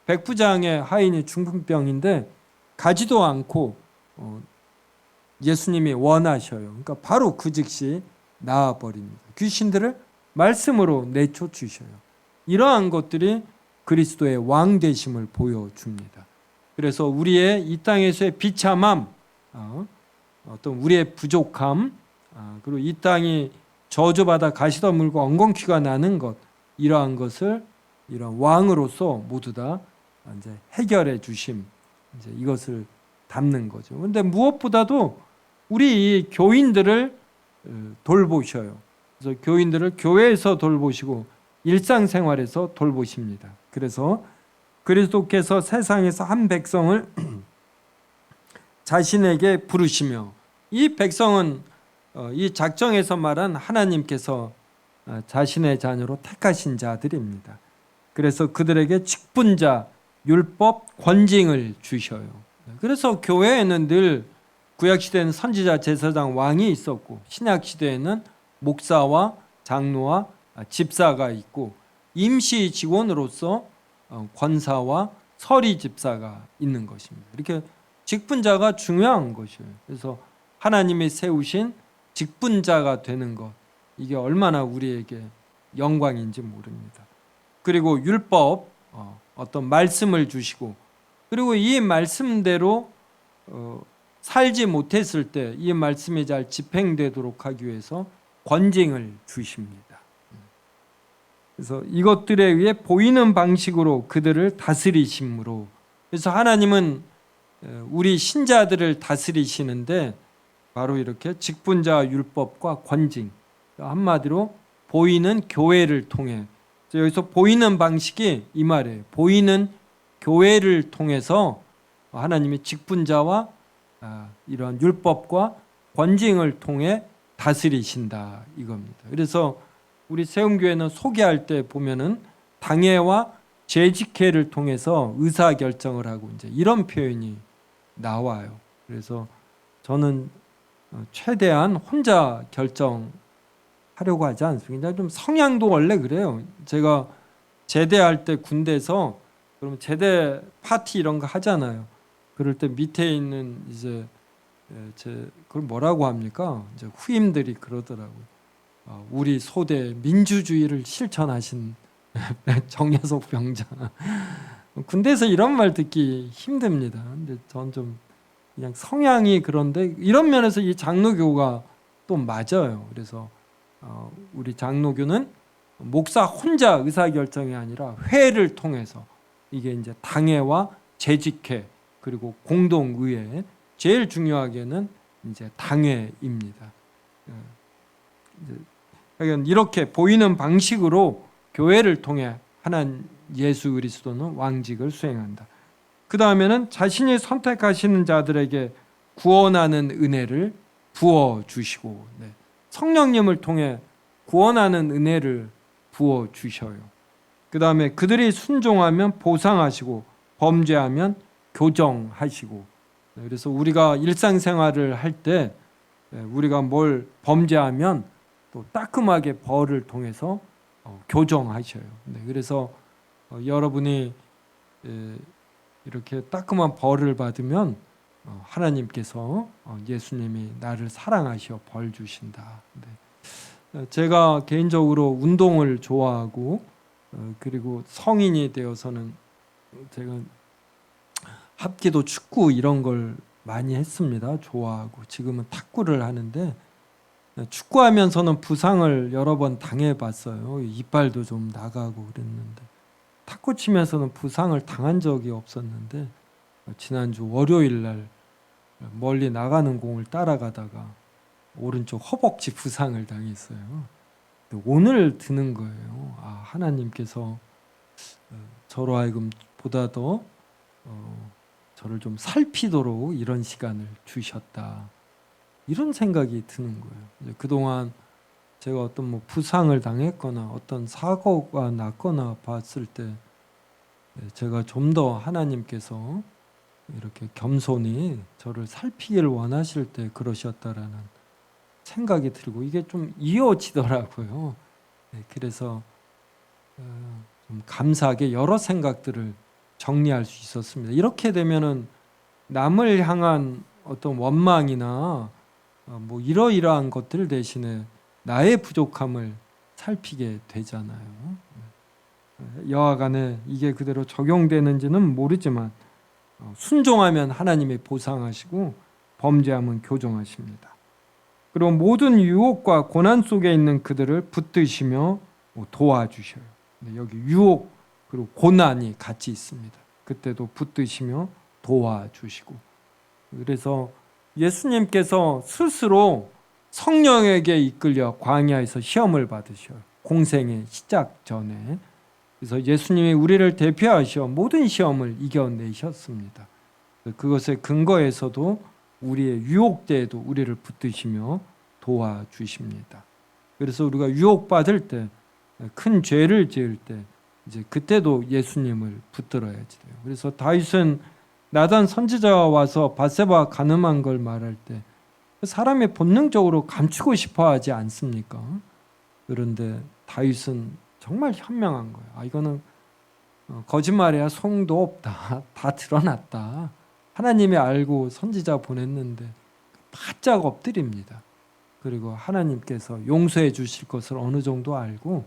Speaker 1: 백부장의 하인이 중풍병인데 가지도 않고 예수님이 원하셔요. 그러니까 바로 그 즉시 나아버립니다. 귀신들을 말씀으로 내쫓으셔요. 이러한 것들이 그리스도의 왕되심을 보여줍니다. 그래서 우리의 이 땅에서의 비참함, 어떤 우리의 부족함, 그리고 이 땅이 저주받아 가시덤불과 엉겅퀴가 나는 것, 이러한 것을 이런 왕으로서 모두 다 이제 해결해 주심, 이제 이것을 담는 거죠. 그런데 무엇보다도 우리 이 교인들을 돌보셔요. 그래서 교인들을 교회에서 돌보시고 일상생활에서 돌보십니다. 그래서 그리스도께서 세상에서 한 백성을 자신에게 부르시며 이 백성은 이 작정에서 말한 하나님께서 자신의 자녀로 택하신 자들입니다. 그래서 그들에게 직분자, 율법, 권징을 주셔요. 그래서 교회에는 늘 구약시대에는 선지자, 제사장, 왕이 있었고 신약시대에는 목사와 장로와 집사가 있고 임시 직원으로서 권사와 서리 집사가 있는 것입니다. 이렇게 직분자가 중요한 것이에요. 그래서 하나님이 세우신 직분자가 되는 것, 이게 얼마나 우리에게 영광인지 모릅니다. 그리고 율법, 어떤 말씀을 주시고, 그리고 이 말씀대로 살지 못했을 때 이 말씀이 잘 집행되도록 하기 위해서 권징을 주십니다. 그래서 이것들에 의해 보이는 방식으로 그들을 다스리심으로, 그래서 하나님은 우리 신자들을 다스리시는데 바로 이렇게 직분자 율법과 권징, 한마디로 보이는 교회를 통해, 여기서 보이는 방식이 이 말이에요. 보이는 교회를 통해서 하나님이 직분자와 이러한 율법과 권징을 통해 다스리신다 이겁니다. 그래서 우리 세움교회는 소개할 때 보면은 당회와 재직회를 통해서 의사 결정을 하고 이제 이런 표현이 나와요. 그래서 저는 최대한 혼자 결정하려고 하지 않습니다. 좀 성향도 원래 그래요. 제가 제대할 때 군대에서 그러면 제대 파티 이런 거 하잖아요. 그럴 때 밑에 있는 이제 그걸 뭐라고 합니까? 이제 후임들이 그러더라고요. 우리 소대 민주주의를 실천하신 정야석 병장. 군대에서 이런 말 듣기 힘듭니다. 근데 전 좀 그냥 성향이 그런데 이런 면에서 이 장로교가 또 맞아요. 그래서 우리 장로교는 목사 혼자 의사결정이 아니라 회를 통해서 이게 이제 당회와 재직회 그리고 공동의회, 제일 중요하게는 이제 당회입니다. 이렇게 보이는 방식으로 교회를 통해 하나님 예수 그리스도는 왕직을 수행한다. 그 다음에는 자신이 선택하시는 자들에게 구원하는 은혜를 부어 주시고, 성령님을 통해 구원하는 은혜를 부어 주셔요. 그 다음에 그들이 순종하면 보상하시고 범죄하면 교정하시고. 그래서 우리가 일상생활을 할 때 우리가 뭘 범죄하면 또 따끔하게 벌을 통해서 교정하셔요. 그래서 여러분이 이렇게 따끔한 벌을 받으면 하나님께서 예수님이 나를 사랑하셔 벌 주신다. 제가 개인적으로 운동을 좋아하고 그리고 성인이 되어서는 제가 합기도 축구 이런 걸 많이 했습니다. 좋아하고 지금은 탁구를 하는데 축구하면서는 부상을 여러 번 당해봤어요. 이빨도 좀 나가고 그랬는데 탁구 치면서는 부상을 당한 적이 없었는데 지난주 월요일 날 멀리 나가는 공을 따라가다가 오른쪽 허벅지 부상을 당했어요. 오늘 드는 거예요. 하나님께서 저로 하여금 보다 더 저를 좀 살피도록 이런 시간을 주셨다. 이런 생각이 드는 거예요. 그동안 제가 어떤 부상을 당했거나 어떤 사고가 났거나 봤을 때 제가 좀 더 하나님께서 이렇게 겸손히 저를 살피기를 원하실 때 그러셨다라는 생각이 들고 이게 좀 이어지더라고요. 그래서 좀 감사하게 여러 생각들을 정리할 수 있었습니다. 이렇게 되면은 남을 향한 어떤 원망이나 이러이러한 것들 대신에 나의 부족함을 살피게 되잖아요. 여하간에 이게 그대로 적용되는지는 모르지만 순종하면 하나님이 보상하시고 범죄하면 교정하십니다. 그리고 모든 유혹과 고난 속에 있는 그들을 붙드시며 도와주셔요. 여기 유혹 그리고 고난이 같이 있습니다. 그때도 붙드시며 도와주시고. 그래서 예수님께서 스스로 성령에게 이끌려 광야에서 시험을 받으셔요. 공생의 시작 전에. 그래서 예수님이 우리를 대표하셔 모든 시험을 이겨내셨습니다. 그것의 근거에서도 우리의 유혹 때에도 우리를 붙드시며 도와주십니다. 그래서 우리가 유혹받을 때, 큰 죄를 지을 때 이제 그때도 예수님을 붙들어야지 돼요. 그래서 다윗은 나단 선지자가 와서 밧세바가 간음한 걸 말할 때 사람이 본능적으로 감추고 싶어 하지 않습니까? 그런데 다윗은 정말 현명한 거예요. 이거는 거짓말이야, 소용도 없다. 다 드러났다. 하나님이 알고 선지자 보냈는데 바짝 엎드립니다. 그리고 하나님께서 용서해 주실 것을 어느 정도 알고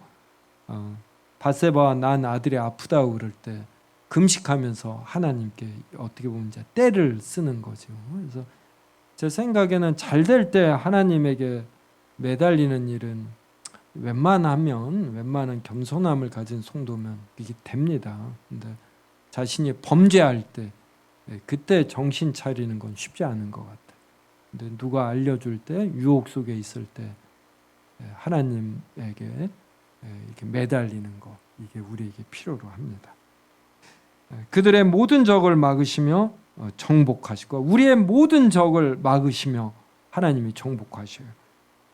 Speaker 1: 밧세바와 난 아들이 아프다고 그럴 때 금식하면서 하나님께 어떻게 보면 이제 때를 쓰는 거죠. 그래서 제 생각에는 잘 될 때 하나님에게 매달리는 일은 웬만한 겸손함을 가진 성도면 이게 됩니다. 근데 자신이 범죄할 때 그때 정신 차리는 건 쉽지 않은 것 같아요. 근데 누가 알려줄 때, 유혹 속에 있을 때 하나님에게 이렇게 매달리는 거, 이게 우리에게 필요로 합니다. 그들의 모든 적을 막으시며 정복하시고, 우리의 모든 적을 막으시며 하나님이 정복하셔요.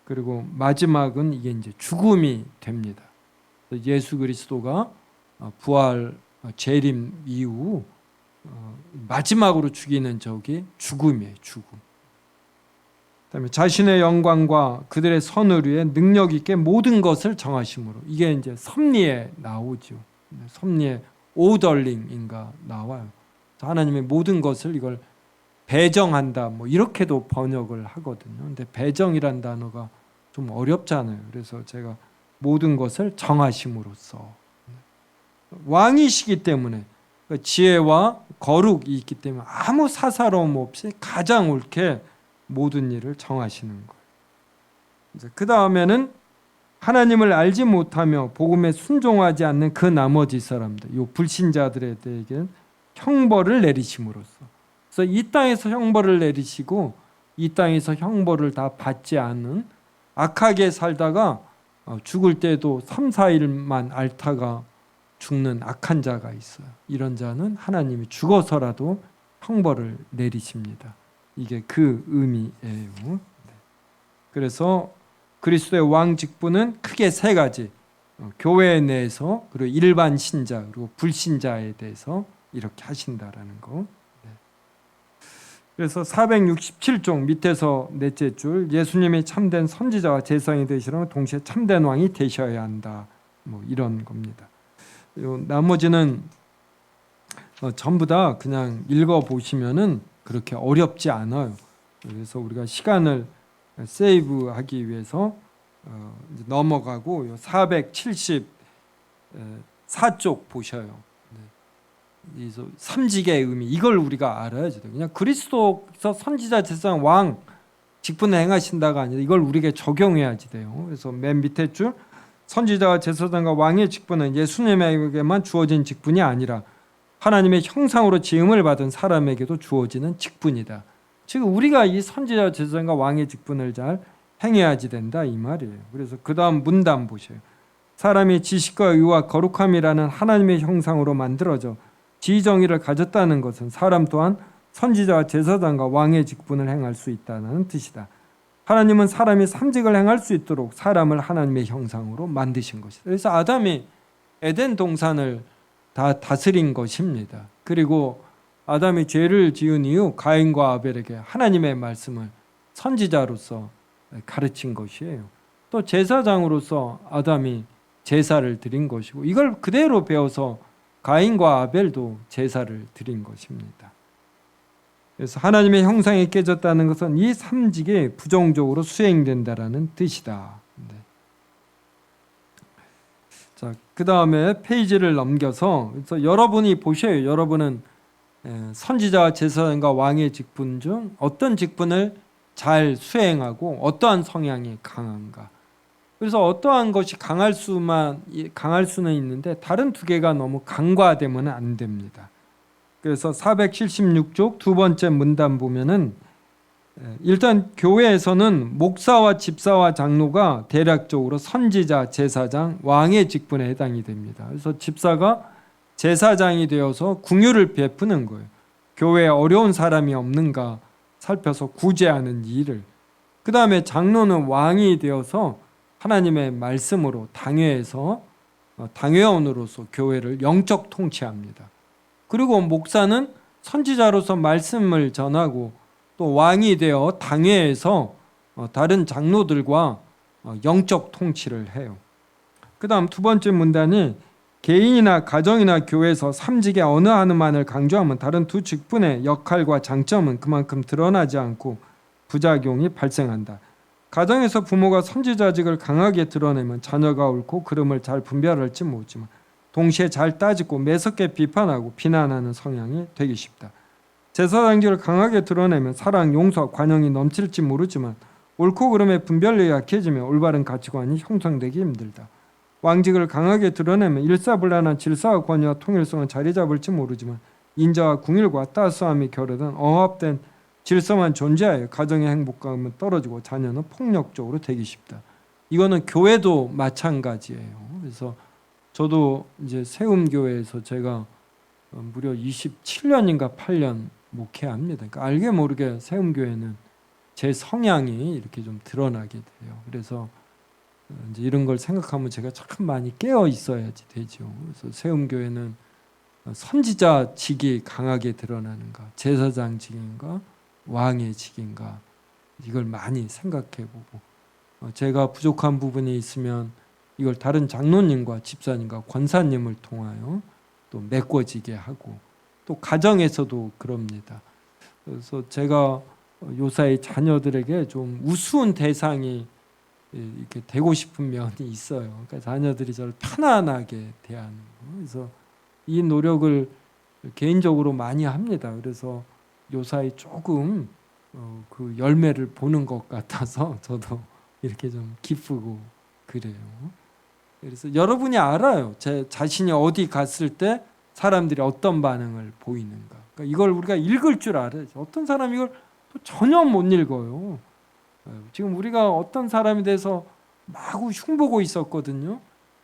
Speaker 1: 그리고 마지막은 이게 이제 죽음이 됩니다. 예수 그리스도가 부활 재림 이후 마지막으로 죽이는 적이 죽음이에요. 죽음. 그다음에 자신의 영광과 그들의 선을 위해 능력 있게 모든 것을 정하심으로, 이게 이제 섭리에 나오죠. 섭리에 오더링인가 나와요. 하나님의 모든 것을 이걸 배정한다, 뭐 이렇게도 번역을 하거든요. 근데 배정이란 단어가 좀 어렵잖아요. 그래서 제가 모든 것을 정하심으로써, 왕이시기 때문에 지혜와 거룩이 있기 때문에 아무 사사로움 없이 가장 옳게 모든 일을 정하시는 거예요. 그 다음에는 하나님을 알지 못하며 복음에 순종하지 않는 그 나머지 사람들, 이 불신자들에 대해 형벌을 내리심으로써, 그래서 이 땅에서 형벌을 내리시고 이 땅에서 형벌을 다 받지 않은, 악하게 살다가 죽을 때도 3, 4일만 앓다가 죽는 악한 자가 있어요. 이런 자는 하나님이 죽어서라도 형벌을 내리십니다. 이게 그 의미예요. 그래서 그리스도의 왕 직분은 크게 세 가지, 교회 내에서, 그리고 일반 신자, 그리고 불신자에 대해서 이렇게 하신다라는 거. 그래서 467쪽 밑에서 넷째 줄, 예수님이 참된 선지자와 제사장이 되시려면 동시에 참된 왕이 되셔야 한다, 뭐 이런 겁니다. 나머지는 전부 다 그냥 읽어보시면은 그렇게 어렵지 않아요. 그래서 우리가 시간을 세이브하기 위해서 넘어가고 474쪽 보셔요. 삼직의 의미, 이걸 우리가 알아야죠. 그냥 그리스도께서 선지자, 제사장, 왕 직분을 행하신다가 아니라 이걸 우리에게 적용해야지 돼요. 그래서 맨 밑에 줄, 선지자와 제사장과 왕의 직분은 예수님에게만 주어진 직분이 아니라 하나님의 형상으로 지음을 받은 사람에게도 주어지는 직분이다. 즉 우리가 이 선지자, 제사장과 왕의 직분을 잘 행해야지 된다, 이 말이에요. 그래서 그 다음 문단 보셔요. 사람이 지식과 의와 거룩함이라는 하나님의 형상으로 만들어져 지정의를 가졌다는 것은 사람 또한 선지자와 제사장과 왕의 직분을 행할 수 있다는 뜻이다. 하나님은 사람이 삼직을 행할 수 있도록 사람을 하나님의 형상으로 만드신 것이다. 그래서 아담이 에덴 동산을 다 다스린 것입니다. 그리고 아담이 죄를 지은 이후 가인과 아벨에게 하나님의 말씀을 선지자로서 가르친 것이에요. 또 제사장으로서 아담이 제사를 드린 것이고, 이걸 그대로 배워서 가인과 아벨도 제사를 드린 것입니다. 그래서 하나님의 형상이 깨졌다는 것은 이 삼직이 부정적으로 수행된다라는 뜻이다. 자, 그 다음에 페이지를 넘겨서, 그래서 여러분이 보셔요. 여러분은 선지자와 제사장과 왕의 직분 중 어떤 직분을 잘 수행하고 어떠한 성향이 강한가. 그래서 어떠한 것이 강할 수는 있는데 다른 두 개가 너무 간과되면 안 됩니다. 그래서 476쪽 두 번째 문단 보면은, 일단 교회에서는 목사와 집사와 장로가 대략적으로 선지자, 제사장, 왕의 직분에 해당이 됩니다. 그래서 집사가 제사장이 되어서 궁유를 베푸는 거예요. 교회에 어려운 사람이 없는가 살펴서 구제하는 일을. 그 다음에 장로는 왕이 되어서 하나님의 말씀으로 당회원으로서 교회를 영적 통치합니다. 그리고 목사는 선지자로서 말씀을 전하고 또 왕이 되어 당회에서 다른 장로들과 영적 통치를 해요. 그 다음 두 번째 문단이 개인이나 가정이나 교회에서 삼직의 어느 하나만을 강조하면 다른 두 직분의 역할과 장점은 그만큼 드러나지 않고 부작용이 발생한다. 가정에서 부모가 선지자직을 강하게 드러내면 자녀가 옳고 그름을 잘 분별할지 모르지만 동시에 잘 따지고 매섭게 비판하고 비난하는 성향이 되기 쉽다. 제사장직을 강하게 드러내면 사랑, 용서, 관용이 넘칠지 모르지만 옳고 그름의 분별력이 약해지며 올바른 가치관이 형성되기 힘들다. 왕직을 강하게 드러내면 일사불란한 질서와 권위와 통일성은 자리 잡을지 모르지만 인자와 궁일과 따스함이 결여된 억압된 질서만 존재하여 가정의 행복감은 떨어지고 자녀는 폭력적으로 되기 쉽다. 이거는 교회도 마찬가지예요. 그래서 저도 이제 세움교회에서 제가 무려 27년인가 8년 목회합니다. 그러니까 알게 모르게 세움교회는 제 성향이 이렇게 좀 드러나게 돼요. 그래서 이제 이런 걸 생각하면 제가 참 많이 깨어 있어야지 되죠. 그래서 세움교회는 선지자 직이 강하게 드러나는가, 제사장 직인가, 왕의 직인가, 이걸 많이 생각해보고 제가 부족한 부분이 있으면 이걸 다른 장로님과 집사님과 권사님을 통하여 또 메꿔지게 하고 또 가정에서도 그럽니다. 그래서 제가 요사이 자녀들에게 좀 우스운 대상이 이렇게 되고 싶은 면이 있어요. 그러니까 자녀들이 저를 편안하게 대하는 거. 그래서 이 노력을 개인적으로 많이 합니다. 그래서 요사이 조금 그 열매를 보는 것 같아서 저도 이렇게 좀 기쁘고 그래요. 그래서 여러분이 알아요. 제 자신이 어디 갔을 때 사람들이 어떤 반응을 보이는가. 그러니까 이걸 우리가 읽을 줄 알아요. 어떤 사람이 이걸 또 전혀 못 읽어요. 지금 우리가 어떤 사람에 대해서 마구 흉보고 있었거든요.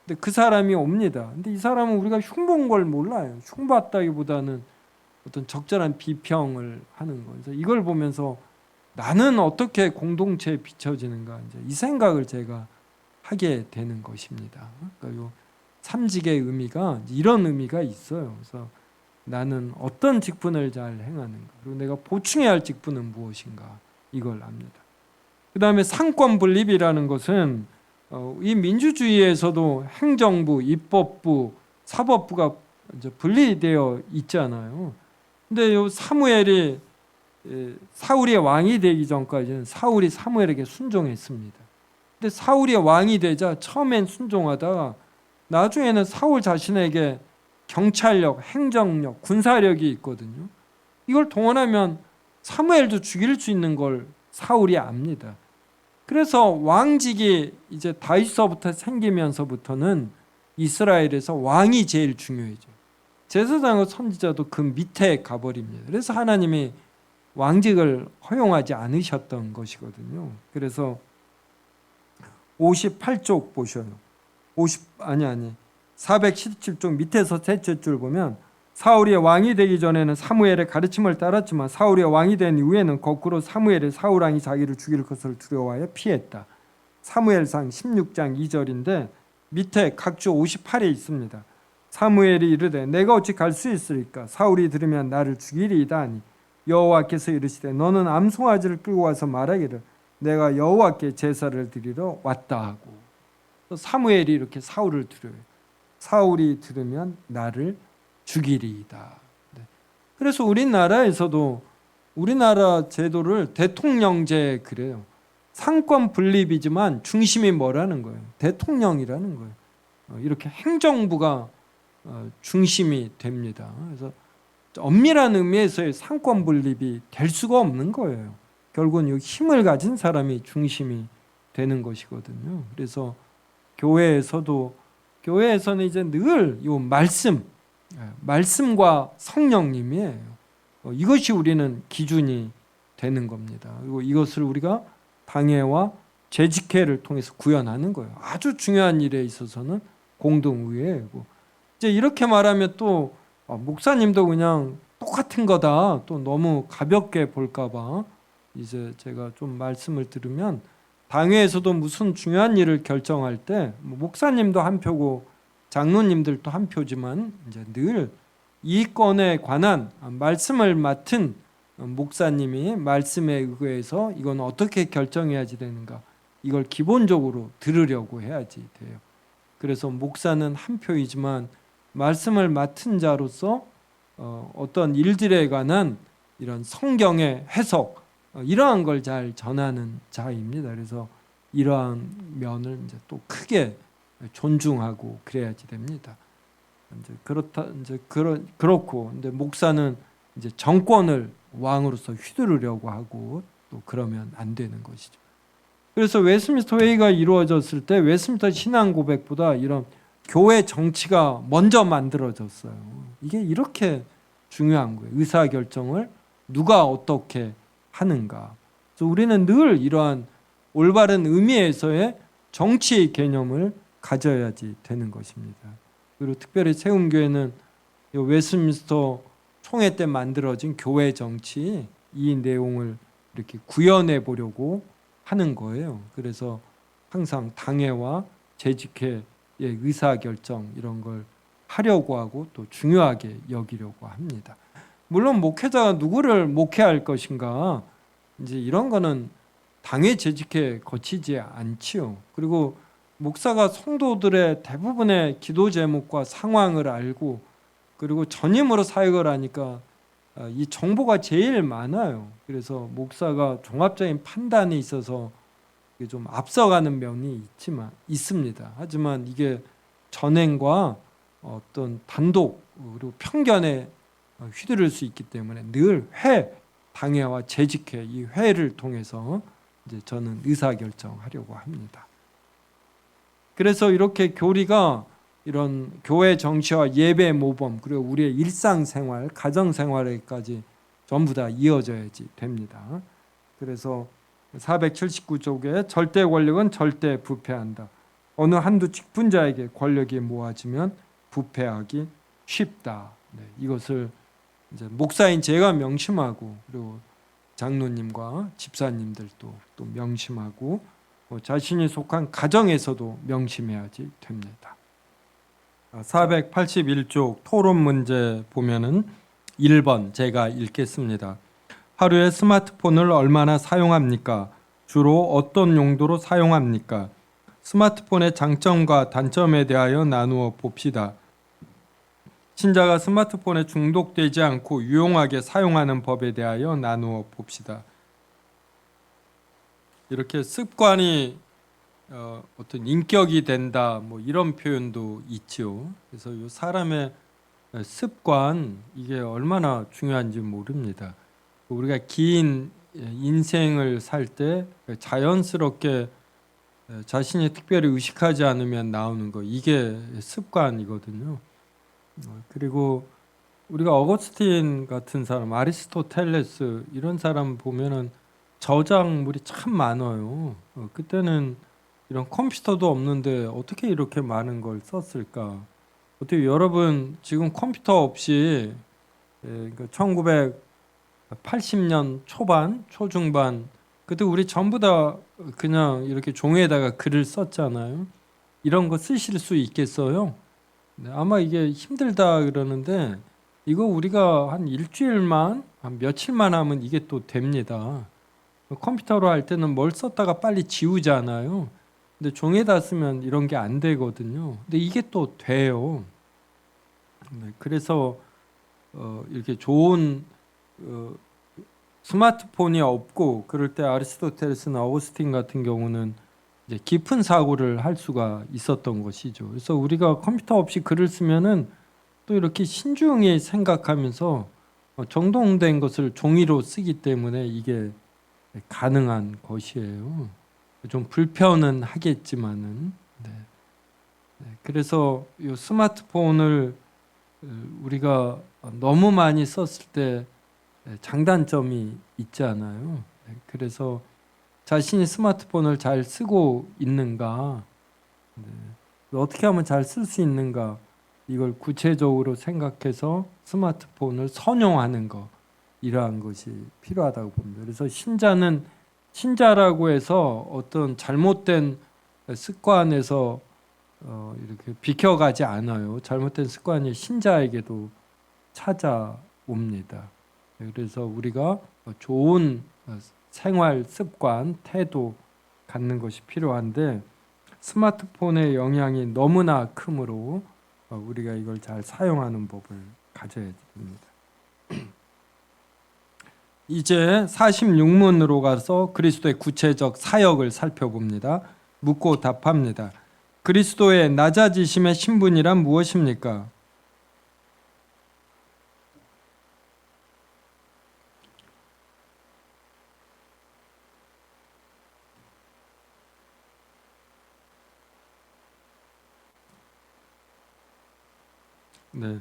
Speaker 1: 근데 그 사람이 옵니다. 근데 이 사람은 우리가 흉본 걸 몰라요. 흉봤다기보다는 어떤 적절한 비평을 하는 거예요. 그래서 이걸 보면서 나는 어떻게 공동체에 비춰지는가, 이제 이 생각을 제가 하게 되는 것입니다. 그러니까 요 삼직의 의미가 이런 의미가 있어요. 그래서 나는 어떤 직분을 잘 행하는가, 그리고 내가 보충해야 할 직분은 무엇인가, 이걸 압니다. 그 다음에 상권 분립이라는 것은 이 민주주의에서도 행정부, 입법부, 사법부가 이제 분리되어 있잖아요. 근데 요 사무엘이 사울이 왕이 되기 전까지는 사울이 사무엘에게 순종했습니다. 근데 사울이 왕이 되자 처음엔 순종하다가 나중에는 사울 자신에게 경찰력, 행정력, 군사력이 있거든요. 이걸 동원하면 사무엘도 죽일 수 있는 걸 사울이 압니다. 그래서 왕직이 이제 다윗서부터 생기면서부터는 이스라엘에서 왕이 제일 중요해져. 제사장과 선지자도 그 밑에 가버립니다. 그래서 하나님이 왕직을 허용하지 않으셨던 것이거든요. 그래서 58쪽 보셔요. 417쪽 밑에서 셋째 줄 보면 사울이 왕이 되기 전에는 사무엘의 가르침을 따랐지만 사울이 왕이 된 이후에는 거꾸로 사무엘이 사울 왕이 자기를 죽일 것을 두려워하여 피했다. 사무엘상 16장 2절인데 밑에 각주 58에 있습니다. 사무엘이 이르되 내가 어찌 갈 수 있으리까? 사울이 들으면 나를 죽이리이다 하니 여호와께서 이르시되 너는 암송아지를 끌고 와서 말하기를 내가 여호와께 제사를 드리러 왔다 하고, 사무엘이 이렇게 사울을 두려워요. 사울이 들으면 나를 죽이리이다. 그래서 우리나라에서도 우리나라 제도를 대통령제 그래요. 상권 분립이지만 중심이 뭐라는 거예요? 대통령이라는 거예요. 이렇게 행정부가 중심이 됩니다. 그래서 엄밀한 의미에서의 상권 분립이 될 수가 없는 거예요. 결국은 이 힘을 가진 사람이 중심이 되는 것이거든요. 그래서 교회에서는 이제 늘 이 말씀과 성령님이에요. 이것이 우리는 기준이 되는 겁니다. 그리고 이것을 우리가 당회와 재직회를 통해서 구현하는 거예요. 아주 중요한 일에 있어서는 공동의회고, 이제 이렇게 말하면 또 목사님도 그냥 똑같은 거다, 또 너무 가볍게 볼까봐 이제 제가 좀 말씀을 들으면 당회에서도 무슨 중요한 일을 결정할 때 목사님도 한 표고 장로님들도 한 표지만 이제 늘 이 건에 관한 말씀을 맡은 목사님이 말씀에 의거해서 이건 어떻게 결정해야지 되는가, 이걸 기본적으로 들으려고 해야지 돼요. 그래서 목사는 한 표이지만 말씀을 맡은 자로서 어떤 일들에 관한 이런 성경의 해석, 이러한 걸 잘 전하는 자입니다. 그래서 이러한 면을 이제 또 크게 존중하고 그래야지 됩니다. 그렇고 근데 목사는 이제 정권을 왕으로서 휘두르려고 하고 또 그러면 안 되는 것이죠. 그래서 웨스민스터 회의가 이루어졌을 때 웨스민스터 신앙 고백보다 이런 교회 정치가 먼저 만들어졌어요. 이게 이렇게 중요한 거예요. 의사 결정을 누가 어떻게 하는가. 그래서 우리는 늘 이러한 올바른 의미에서의 정치 개념을 가져야지 되는 것입니다. 그리고 특별히 세움교회는 웨스민스터 총회 때 만들어진 교회 정치, 이 내용을 이렇게 구현해 보려고 하는 거예요. 그래서 항상 당회와 재직회의 의사결정 이런 걸 하려고 하고 또 중요하게 여기려고 합니다. 물론 목회자가 누구를 목회할 것인가, 이제 이런 거는 당회 재직회 거치지 않지요. 그리고 목사가 성도들의 대부분의 기도 제목과 상황을 알고 그리고 전임으로 사역을 하니까 이 정보가 제일 많아요. 그래서 목사가 종합적인 판단에 있어서 좀 앞서가는 면이 있습니다. 하지만 이게 전행과 어떤 단독 그리고 편견에 휘두를 수 있기 때문에 늘 당회와 재직회, 이 회를 통해서 이제 저는 의사결정하려고 합니다. 그래서 이렇게 교리가 이런 교회 정치와 예배 모범 그리고 우리의 일상생활, 가정생활에까지 전부 다 이어져야지 됩니다. 그래서 479쪽에 절대 권력은 절대 부패한다. 어느 한두 직분자에게 권력이 모아지면 부패하기 쉽다. 이것을 이제 목사인 제가 명심하고 그리고 장로님과 집사님들도 또 명심하고 자신이 속한 가정에서도 명심해야지 됩니다. 481쪽 토론 문제 보면은 1번 제가 읽겠습니다. 하루에 스마트폰을 얼마나 사용합니까? 주로 어떤 용도로 사용합니까? 스마트폰의 장점과 단점에 대하여 나누어 봅시다. 신자가 스마트폰에 중독되지 않고 유용하게 사용하는 법에 대하여 나누어 봅시다. 이렇게 습관이 어떤 인격이 된다, 뭐 이런 표현도 있죠. 그래서 이 사람의 습관, 이게 얼마나 중요한지 모릅니다. 우리가 긴 인생을 살 때 자연스럽게 자신이 특별히 의식하지 않으면 나오는 거, 이게 습관이거든요. 그리고 우리가 어거스틴 같은 사람, 아리스토텔레스 이런 사람 보면은 저작물이 참 많아요. 그때는 이런 컴퓨터도 없는데 어떻게 이렇게 많은 걸 썼을까? 어떻게 여러분 지금 컴퓨터 없이 1980년 초반, 초중반 그때 우리 전부 다 그냥 이렇게 종이에다가 글을 썼잖아요. 이런 거 쓰실 수 있겠어요? 아마 이게 힘들다 그러는데 이거 우리가 한 일주일만, 한 며칠만 하면 이게 또 됩니다. 컴퓨터로 할 때는 뭘 썼다가 빨리 지우잖아요. 근데 종이에다 쓰면 이런 게 안 되거든요. 근데 이게 또 돼요. 그래서 이렇게 좋은 스마트폰이 없고 그럴 때 아리스토텔레스나 어거스틴 같은 경우는 이제 깊은 사고를 할 수가 있었던 것이죠. 그래서 우리가 컴퓨터 없이 글을 쓰면은 또 이렇게 신중히 생각하면서 정돈된 것을 종이로 쓰기 때문에 이게 가능한 것이에요. 좀 불편은 하겠지만은. 그래서 이 스마트폰을 우리가 너무 많이 썼을 때 장단점이 있잖아요. 그래서 자신이 스마트폰을 잘 쓰고 있는가, 어떻게 하면 잘 쓸 수 있는가, 이걸 구체적으로 생각해서 스마트폰을 선용하는 것, 이러한 것이 필요하다고 봅니다. 그래서 신자는 신자라고 해서 어떤 잘못된 습관에서 이렇게 비켜가지 않아요. 잘못된 습관이 신자에게도 찾아옵니다. 그래서 우리가 좋은 생활 습관, 태도 갖는 것이 필요한데 스마트폰의 영향이 너무나 크므로 우리가 이걸 잘 사용하는 법을 가져야 됩니다. 이제 46문으로 가서 그리스도의 구체적 사역을 살펴봅니다. 묻고 답합니다. 그리스도의 낮아지심의 신분이란 무엇입니까? 네,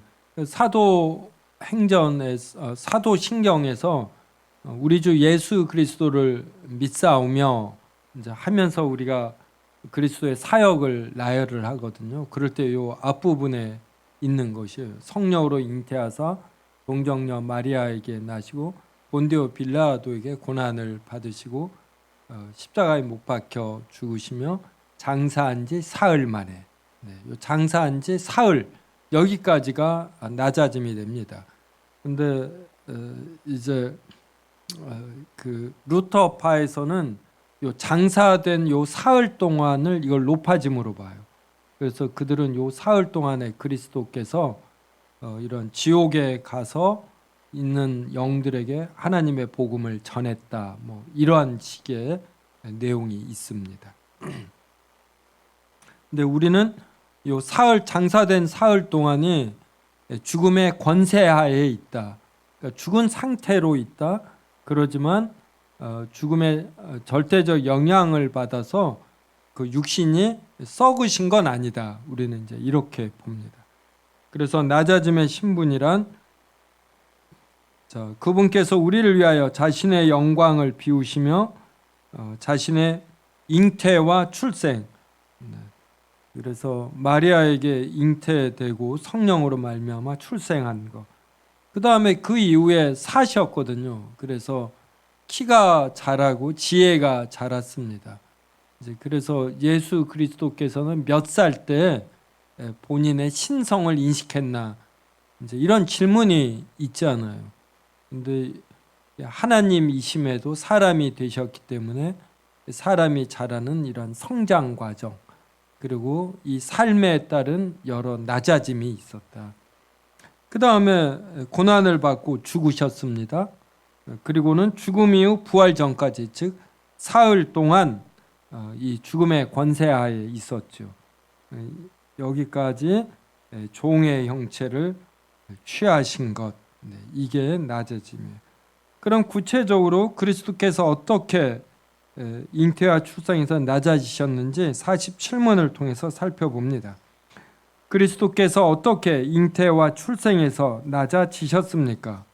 Speaker 1: 사도신경에서 우리 주 예수 그리스도를 믿사오며 이제 하면서 우리가 그리스도의 사역을 나열을 하거든요. 그럴 때 요 앞부분에 있는 것이에요. 성령으로 잉태하사 동정녀 마리아에게 나시고 본디오 빌라도에게 고난을 받으시고 십자가에 못 박혀 죽으시며 장사한 지 사흘 만에, 요 장사한 지 사흘 여기까지가 낮아짐이 됩니다. 근데 이제 그 루터파에서는 요 장사된 요 사흘 동안을 이걸 높아짐으로 봐요. 그래서 그들은 요 사흘 동안에 그리스도께서 이런 지옥에 가서 있는 영들에게 하나님의 복음을 전했다. 뭐 이러한 식의 내용이 있습니다. 근데 우리는 요 사흘 장사된 사흘 동안이 죽음의 권세하에 있다. 그러니까 죽은 상태로 있다. 그러지만 죽음의 절대적 영향을 받아서 그 육신이 썩으신 건 아니다. 우리는 이제 이렇게 봅니다. 그래서 낮아짐의 신분이란 그분께서 우리를 위하여 자신의 영광을 비우시며 자신의 잉태와 출생, 그래서 마리아에게 잉태되고 성령으로 말미암아 출생한 것. 그 다음에 그 이후에 사셨거든요. 그래서 키가 자라고 지혜가 자랐습니다. 이제 그래서 예수 그리스도께서는 몇 살 때 본인의 신성을 인식했나? 이제 이런 질문이 있잖아요. 근데 하나님이심에도 사람이 되셨기 때문에 사람이 자라는 이런 성장 과정, 그리고 이 삶에 따른 여러 낮아짐이 있었다. 그 다음에 고난을 받고 죽으셨습니다. 그리고는 죽음 이후 부활 전까지, 즉 사흘 동안 이 죽음의 권세하에 있었죠. 여기까지 종의 형체를 취하신 것, 이게 낮아짐이에요. 그럼 구체적으로 그리스도께서 어떻게 잉태와 출생에서 낮아지셨는지 47문을 통해서 살펴봅니다. 그리스도께서 어떻게 잉태와 출생에서 낮아지셨습니까?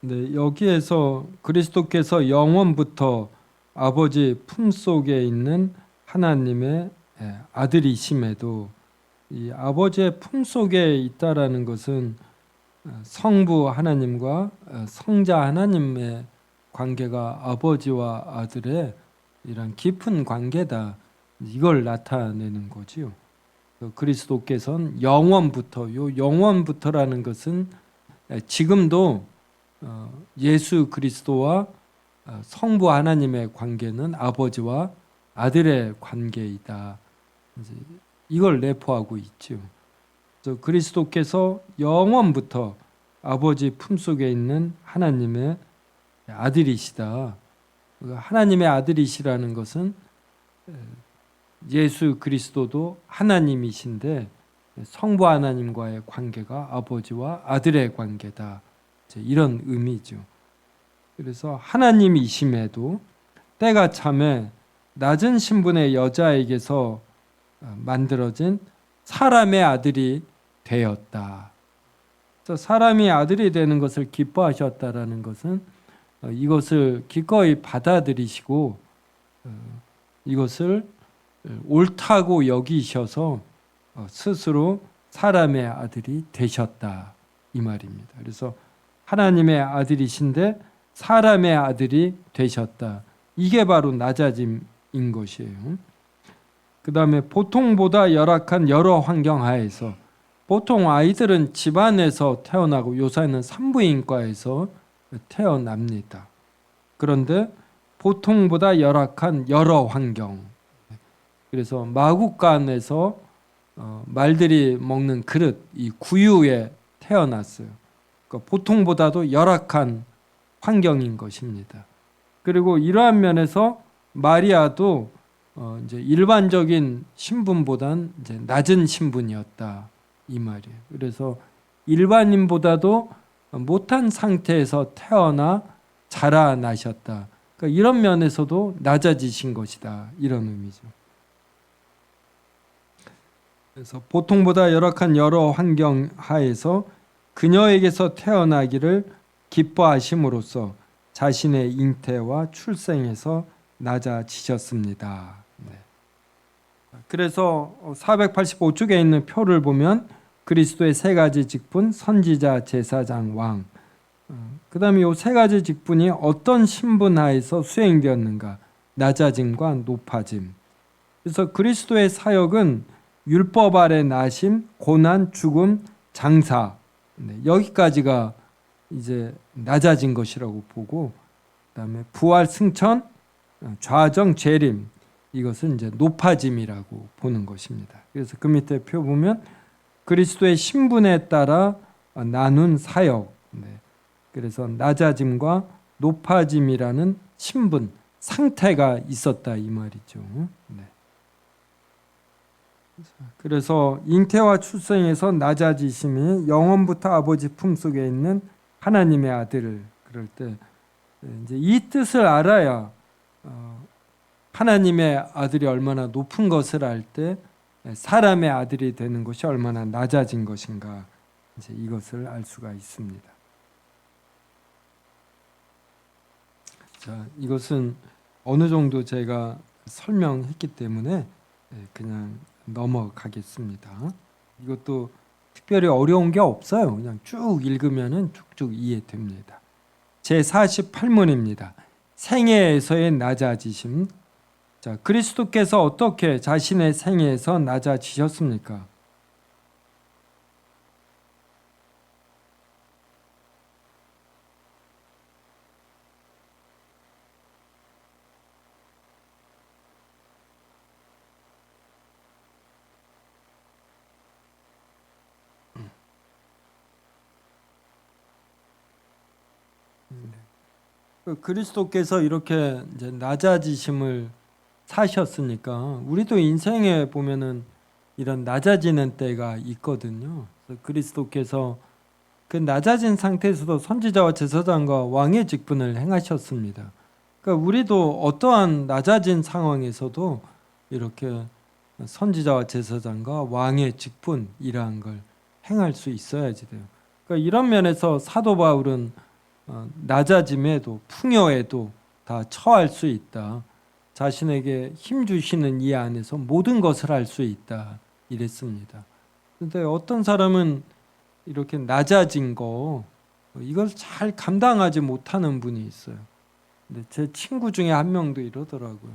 Speaker 1: 네, 여기에서 그리스도께서 영원부터 아버지 품속에 있는 하나님의 아들이심에도 이 아버지의 품속에 있다라는 것은 성부 하나님과 성자 하나님의 관계가 아버지와 아들의 이런 깊은 관계다. 이걸 나타내는 거지요. 그리스도께서는 영원부터, 요 영원부터라는 것은 지금도 예수 그리스도와 성부 하나님의 관계는 아버지와 아들의 관계이다. 이걸 내포하고 있죠. 그리스도께서 영원부터 아버지 품속에 있는 하나님의 아들이시다. 하나님의 아들이시라는 것은 예수 그리스도도 하나님이신데 성부 하나님과의 관계가 아버지와 아들의 관계다. 이런 의미죠. 그래서 하나님이심에도 때가 참에 낮은 신분의 여자에게서 만들어진 사람의 아들이 되었다. 사람이 아들이 되는 것을 기뻐하셨다라는 것은 이것을 기꺼이 받아들이시고 이것을 옳다고 여기셔서 스스로 사람의 아들이 되셨다 이 말입니다. 그래서 하나님의 아들이신데 사람의 아들이 되셨다. 이게 바로 낮아짐인 것이에요. 그 다음에 보통보다 열악한 여러 환경 하에서, 보통 아이들은 집안에서 태어나고 요새는 산부인과에서 태어납니다. 그런데 보통보다 열악한 여러 환경, 그래서 마구간에서 말들이 먹는 그릇, 이 구유에 태어났어요. 그러니까 보통보다도 열악한 환경인 것입니다. 그리고 이러한 면에서 마리아도 이제 일반적인 신분보단 이제 낮은 신분이었다 이 말이에요. 그래서 일반인보다도 못한 상태에서 태어나 자라나셨다. 그러니까 이런 면에서도 낮아지신 것이다 이런 의미죠. 그래서 보통보다 열악한 여러 환경 하에서 그녀에게서 태어나기를 기뻐하심으로써 자신의 잉태와 출생에서 낮아지셨습니다. 네. 그래서 485쪽에 있는 표를 보면 그리스도의 세 가지 직분, 선지자, 제사장, 왕. 그 다음에 이 세 가지 직분이 어떤 신분 하에서 수행되었는가? 낮아짐과 높아짐. 그래서 그리스도의 사역은 율법 아래 나심, 고난, 죽음, 장사. 네, 여기까지가 이제 낮아진 것이라고 보고, 그다음에 부활, 승천, 좌정, 재림, 이것은 이제 높아짐이라고 보는 것입니다. 그래서 그 밑에 표 보면 그리스도의 신분에 따라 나눈 사역. 네. 그래서 낮아짐과 높아짐이라는 신분, 상태가 있었다 이 말이죠. 네. 그래서 잉태와 출생에서 낮아지심이 영원부터 아버지 품속에 있는 하나님의 아들을, 그럴 때 이제 이 뜻을 알아야 하나님의 아들이 얼마나 높은 것을 알 때 사람의 아들이 되는 것이 얼마나 낮아진 것인가, 이제 이것을 알 수가 있습니다. 자, 이것은 어느 정도 제가 설명했기 때문에 그냥 넘어가겠습니다. 이것도 특별히 어려운 게 없어요. 그냥 쭉 읽으면은 쭉쭉 이해됩니다. 제48문입니다. 생애에서의 낮아지심. 자, 그리스도께서 어떻게 자신의 생애에서 낮아지셨습니까? 그리스도께서 이렇게 이제 낮아지심을 사셨으니까 우리도 인생에 보면은 이런 낮아지는 때가 있거든요. 그래서 그리스도께서 그 낮아진 상태에서도 선지자와 제사장과 왕의 직분을 행하셨습니다. 그러니까 우리도 어떠한 낮아진 상황에서도 이렇게 선지자와 제사장과 왕의 직분 이러한 걸 행할 수 있어야지 돼요. 그러니까 이런 면에서 사도 바울은 낮아짐에도 풍요에도 다 처할 수 있다. 자신에게 힘 주시는 이 안에서 모든 것을 할 수 있다. 이랬습니다. 그런데 어떤 사람은 이렇게 낮아진 거 이걸 잘 감당하지 못하는 분이 있어요. 근데 제 친구 중에 한 명도 이러더라고요.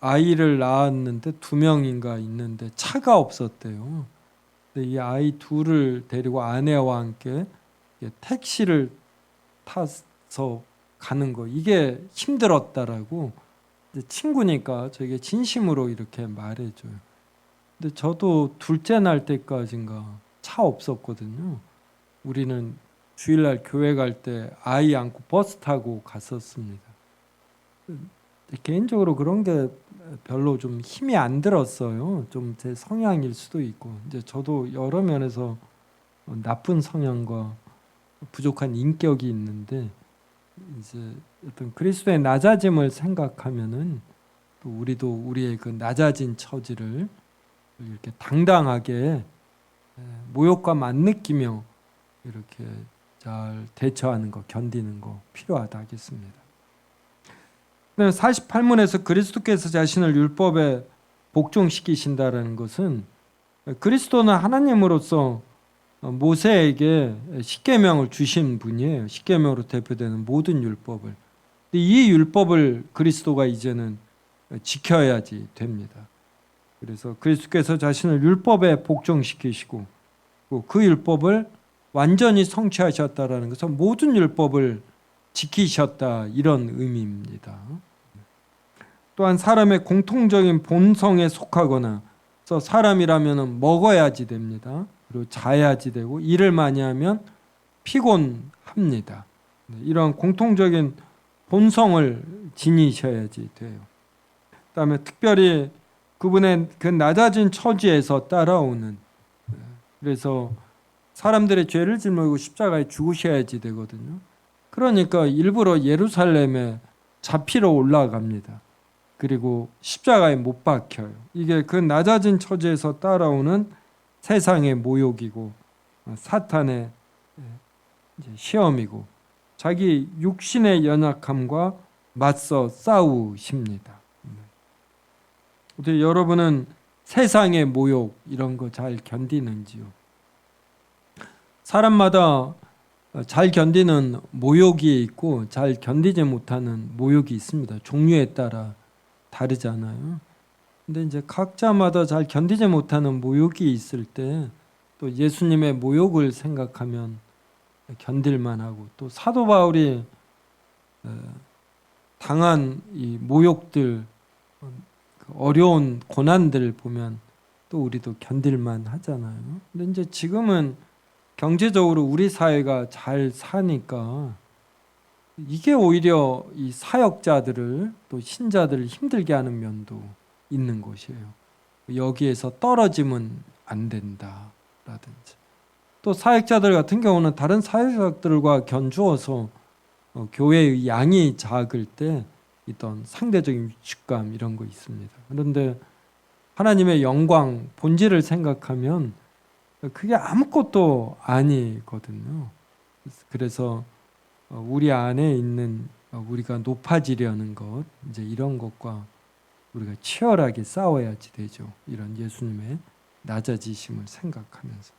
Speaker 1: 아이를 낳았는데 2명인가 있는데 차가 없었대요. 근데 이 아이 둘을 데리고 아내와 함께 택시를 타서 가는 거, 이게 힘들었다라고 친구니까 저에게 진심으로 이렇게 말해줘요. 근데 저도 둘째 날 때까지인가 차 없었거든요. 우리는 주일날 교회 갈 때 아이 안고 버스 타고 갔었습니다. 개인적으로 그런 게 별로 좀 힘이 안 들었어요. 좀 제 성향일 수도 있고, 이제 저도 여러 면에서 나쁜 성향과 부족한 인격이 있는데, 이제 어떤 그리스도의 낮아짐을 생각하면은 또 우리도 우리의 그 낮아진 처지를 이렇게 당당하게 모욕감 안 느끼며 이렇게 잘 대처하는 거, 견디는 거 필요하다 하겠습니다. 48문에서 그리스도께서 자신을 율법에 복종시키신다라는 것은 그리스도는 하나님으로서 모세에게 십계명을 주신 분이에요. 십계명으로 대표되는 모든 율법을. 이 율법을 그리스도가 이제는 지켜야지 됩니다. 그래서 그리스도께서 자신을 율법에 복종시키시고 그 율법을 완전히 성취하셨다라는 것은 모든 율법을 지키셨다, 이런 의미입니다. 또한 사람의 공통적인 본성에 속하거나, 그래서 사람이라면 먹어야지 됩니다. 그리고 자야지 되고, 일을 많이 하면 피곤합니다. 이런 공통적인 본성을 지니셔야지 돼요. 그다음에 특별히 그분의 그 낮아진 처지에서 따라오는, 그래서 사람들의 죄를 짊어지고 십자가에 죽으셔야지 되거든요. 그러니까 일부러 예루살렘에 잡히러 올라갑니다. 그리고 십자가에 못 박혀요. 이게 그 낮아진 처지에서 따라오는 세상의 모욕이고 사탄의 시험이고 자기 육신의 연약함과 맞서 싸우십니다. 어떻게 여러분은 세상의 모욕 이런 거 잘 견디는지요? 사람마다 잘 견디는 모욕이 있고 잘 견디지 못하는 모욕이 있습니다. 종류에 따라 다르잖아요. 근데 이제 각자마다 잘 견디지 못하는 모욕이 있을 때 또 예수님의 모욕을 생각하면 견딜만 하고, 또 사도 바울이 당한 이 모욕들, 어려운 고난들을 보면 또 우리도 견딜만 하잖아요. 근데 이제 지금은 경제적으로 우리 사회가 잘 사니까 이게 오히려 이 사역자들을, 또 신자들을 힘들게 하는 면도 있는 것이에요. 여기에서 떨어지면 안 된다라든지, 또 사역자들 같은 경우는 다른 사역자들과 견주어서 교회의 양이 작을 때 있던 상대적인 위축감 이런 거 있습니다. 그런데 하나님의 영광, 본질을 생각하면 그게 아무것도 아니거든요. 그래서 우리 안에 있는 우리가 높아지려는 것, 이제 이런 것과 우리가 치열하게 싸워야지 되죠. 이런 예수님의 낮아지심을 생각하면서.